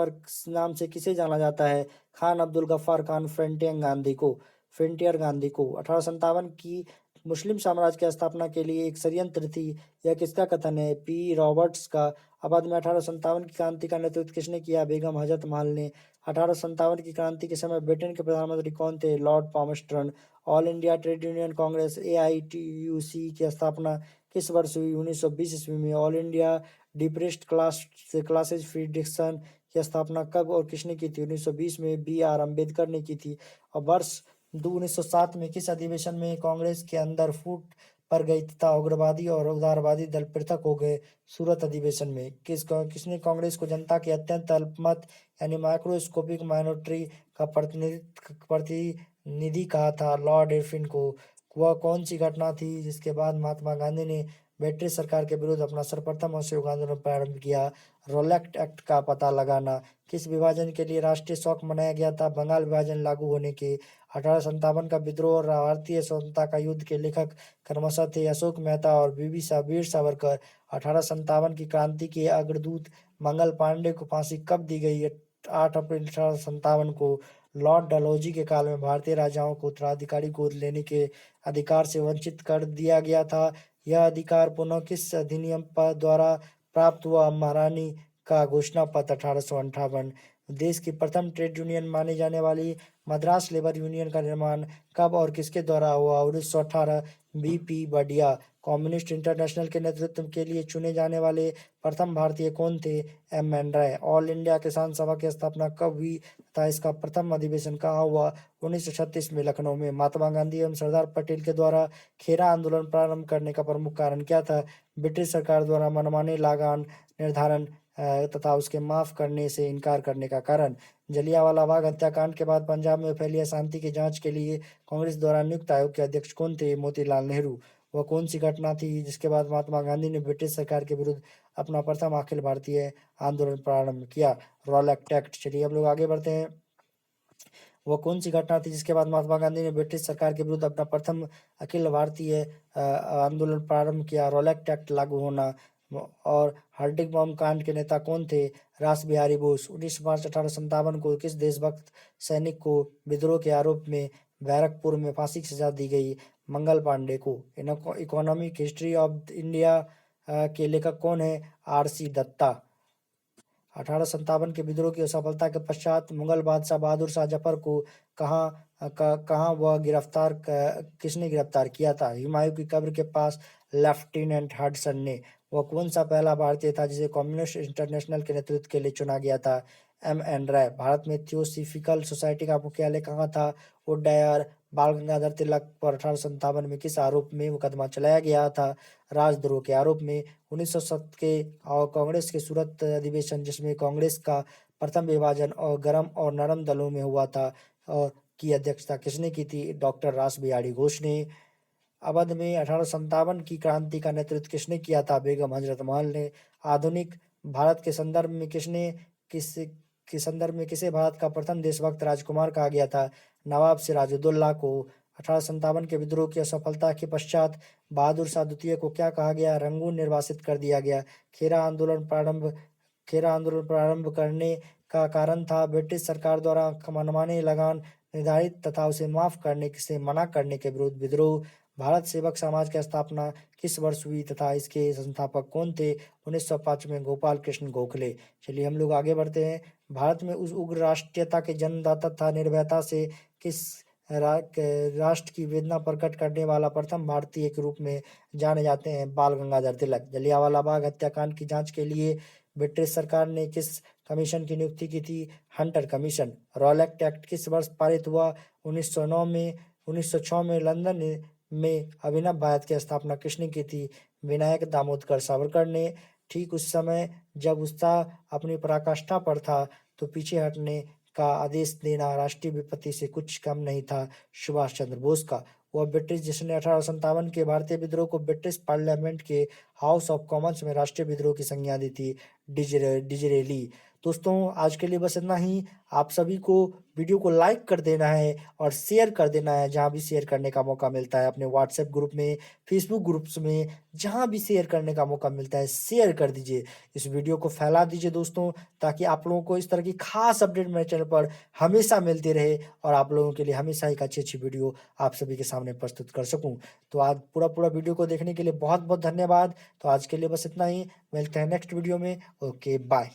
से किसे जाना जाता है? खान अब्दुल गफ्फार खान फ्रंटियर गांधी को 1857 की मुस्लिम साम्राज्य की स्थापना के लिए एक षड्यंत्र थी, यह किसका कथन है? पी रॉबर्ट्स का। अवध में 1857 की क्रांति का नेतृत्व किसने किया? बेगम हजरत महल ने। 1857 की क्रांति के समय ब्रिटेन के प्रधानमंत्री कौन थे? Lord Palmerston. All India Trade Union Congress AITUC की स्थापना किस वर्ष हुई? 1920 ईस्वी में। All India Depressed Classes Federation की स्थापना कब और किसने की थी? 1920 में। BR अम्बेडकर ने की थी। और वर्ष 1907 में किस अधिवेशन में कांग्रेस के अंदर फूट पर गई तथा उग्रवादी और उदारवादी दल पृथक हो गए? सूरत अधिवेशन में। किसने कांग्रेस को जनता के अत्यंत अल्पमत यानी माइक्रोस्कोपिक माइनॉरिटी का प्रतिनिधि कहा था? लॉर्ड इरविन को। वह कौन सी घटना थी जिसके बाद महात्मा गांधी ने ब्रिटिश सरकार के विरुद्ध अपना सर्वप्रथम असहयोग आंदोलन प्रारंभ किया? रोलेक्ट एक्ट का पता लगाना। किस विभाजन के लिए राष्ट्रीय शोक मनाया गया था? बंगाल विभाजन लागू होने के। 1857 का विद्रोह और भारतीय स्वतंत्रता का युद्ध के लेखक क्रमशः थे अशोक मेहता और वीर सावरकर। 1857 की क्रांति के अग्रदूत मंगल पांडे को फांसी कब दी गई? 8 अप्रैल 1857 को। लॉर्ड डलहौजी के काल में भारतीय राजाओं को उत्तराधिकारी गोद लेने के अधिकार से वंचित कर दिया गया था। यह अधिकार पुनः किस अधिनियम द्वारा प्राप्त हुआ? महारानी का घोषणा पत्र 1858। देश की प्रथम ट्रेड यूनियन मानी जाने वाली मद्रास लेबर यूनियन का निर्माण कब और किसके द्वारा हुआ? 1918। BP बढ़िया। कम्युनिस्ट इंटरनेशनल के नेतृत्व के लिए चुने जाने वाले प्रथम भारतीय कौन थे? MN राय। ऑल इंडिया किसान सभा की स्थापना कब हुई तथा इसका प्रथम अधिवेशन कहाँ हुआ? 1936 में लखनऊ में। महात्मा गांधी एवं सरदार पटेल के द्वारा खेरा आंदोलन प्रारंभ करने का प्रमुख कारण क्या था? ब्रिटिश सरकार द्वारा मनमानी लगान निर्धारण तथा उसके माफ करने से इनकार करने का कारण। जलियांवाला बाग हत्याकांड के बाद पंजाब में फैली अशांति की जांच के लिए कांग्रेस द्वारा नियुक्त आयोग के अध्यक्ष कौन थे? मोतीलाल नेहरू। वह कौन सी घटना थी जिसके बाद महात्मा गांधी ने ब्रिटिश सरकार के विरुद्ध अपना प्रथम अखिल भारतीय आंदोलन प्रारंभ किया? रॉलेक्ट एक्ट। चलिए हम लोग आगे बढ़ते हैं। वह कौन सी घटना थी जिसके बाद महात्मा गांधी ने ब्रिटिश सरकार के विरुद्ध अपना प्रथम अखिल भारतीय आंदोलन प्रारंभ किया? रॉलेक्ट एक्ट लागू होना। और हर्डिंग बम कांड के नेता कौन थे? रास बिहारी बोस। 19 मार्च 1857 को किस देशभक्त सैनिक को विद्रोह के आरोप में बैरकपुर में फांसी की सजा दी गई? मंगल पांडे को। इकोनॉमिक हिस्ट्री ऑफ इंडिया के लेखक कौन है? RC दत्ता। 1857 के विद्रोह की असफलता के पश्चात मुगल बादशाह बहादुर शाह जफर को कहाँ वह किसने गिरफ्तार किया था? हुमायूं की कब्र के पास लेफ्टिनेंट हडसन ने। वह कौन सा पहला भारतीय था जिसे कम्युनिस्ट इंटरनेशनल के नेतृत्व के लिए चुना गया था? MN राय। भारत में थियोसॉफिकल सोसाइटी का मुख्यालय कहाँ था? उदयपुर। बाल गंगाधर तिलक पर 1857 में किस आरोप में मुकदमा चलाया गया था? राजद्रोह के आरोप में। 1907 के कांग्रेस के सूरत अधिवेशन जिसमें कांग्रेस का प्रथम विभाजन और गर्म और नरम दलों में हुआ था और की अध्यक्षता किसने की थी? डॉक्टर रास बिहारी घोष ने। अवध में 1857 की क्रांति का नेतृत्व किसने किया था? बेगम हजरत महल ने। आधुनिक भारत के संदर्भ में किसे भारत का प्रथम देशभक्त राजकुमार कहा गया था? नवाब सिराजुद्दौला को। 1857 के विद्रोह की असफलता के पश्चात बहादुर शाह द्वितीय को क्या कहा गया? रंगून निर्वासित कर दिया गया। खेरा आंदोलन प्रारंभ करने का कारण था ब्रिटिश सरकार द्वारा मनमानी लगान निर्धारित तथा उसे माफ करने से मना करने के विरुद्ध विद्रोह। भारत सेवक समाज की स्थापना किस वर्ष हुई तथा इसके संस्थापक कौन थे? 1905 में गोपाल कृष्ण गोखले। चलिए हम लोग आगे बढ़ते हैं। भारत में उस उग्र राष्ट्रीयता के जन्मदाता तथा निर्भयता से किस राष्ट्र की वेदना प्रकट करने वाला प्रथम भारतीय के रूप में जाने जाते हैं? बाल गंगाधर तिलक। जलियांवाला बाग हत्याकांड की जांच के लिए ब्रिटिश सरकार ने किस कमीशन की नियुक्ति की थी? Hunter commission. रॉलेक्ट एक्ट किस वर्ष पारित हुआ? 1909 में। 1906 में लंदन में अभिनव भारत की स्थापना किसने की थी? विनायक दामोदर सावरकर ने। ठीक उस समय जब उत्साह अपनी पराकाष्ठा पर था तो पीछे हटने का आदेश देना राष्ट्रीय विपत्ति से कुछ कम नहीं था सुभाष चंद्र बोस का। वह ब्रिटिश जिसने 1857 के भारतीय विद्रोह को ब्रिटिश पार्लियामेंट के हाउस ऑफ कॉमन्स में राष्ट्रीय विद्रोह की संज्ञा दी थी, डिजरेली। दोस्तों आज के लिए बस इतना ही। आप सभी को वीडियो को लाइक कर देना है और शेयर कर देना है, जहाँ भी शेयर करने का मौका मिलता है, अपने व्हाट्सएप ग्रुप में, फेसबुक ग्रुप्स में, जहाँ भी शेयर करने का मौका मिलता है शेयर कर दीजिए। इस वीडियो को फैला दीजिए दोस्तों, ताकि आप लोगों को इस तरह की खास अपडेट मेरे चैनल पर हमेशा मिलती रहे और आप लोगों के लिए हमेशा एक अच्छी अच्छी वीडियो आप सभी के सामने प्रस्तुत कर सकूं। तो आज पूरा पूरा वीडियो को देखने के लिए बहुत बहुत धन्यवाद। तो आज के लिए बस इतना ही, मिलते हैं नेक्स्ट वीडियो में। Okay bye.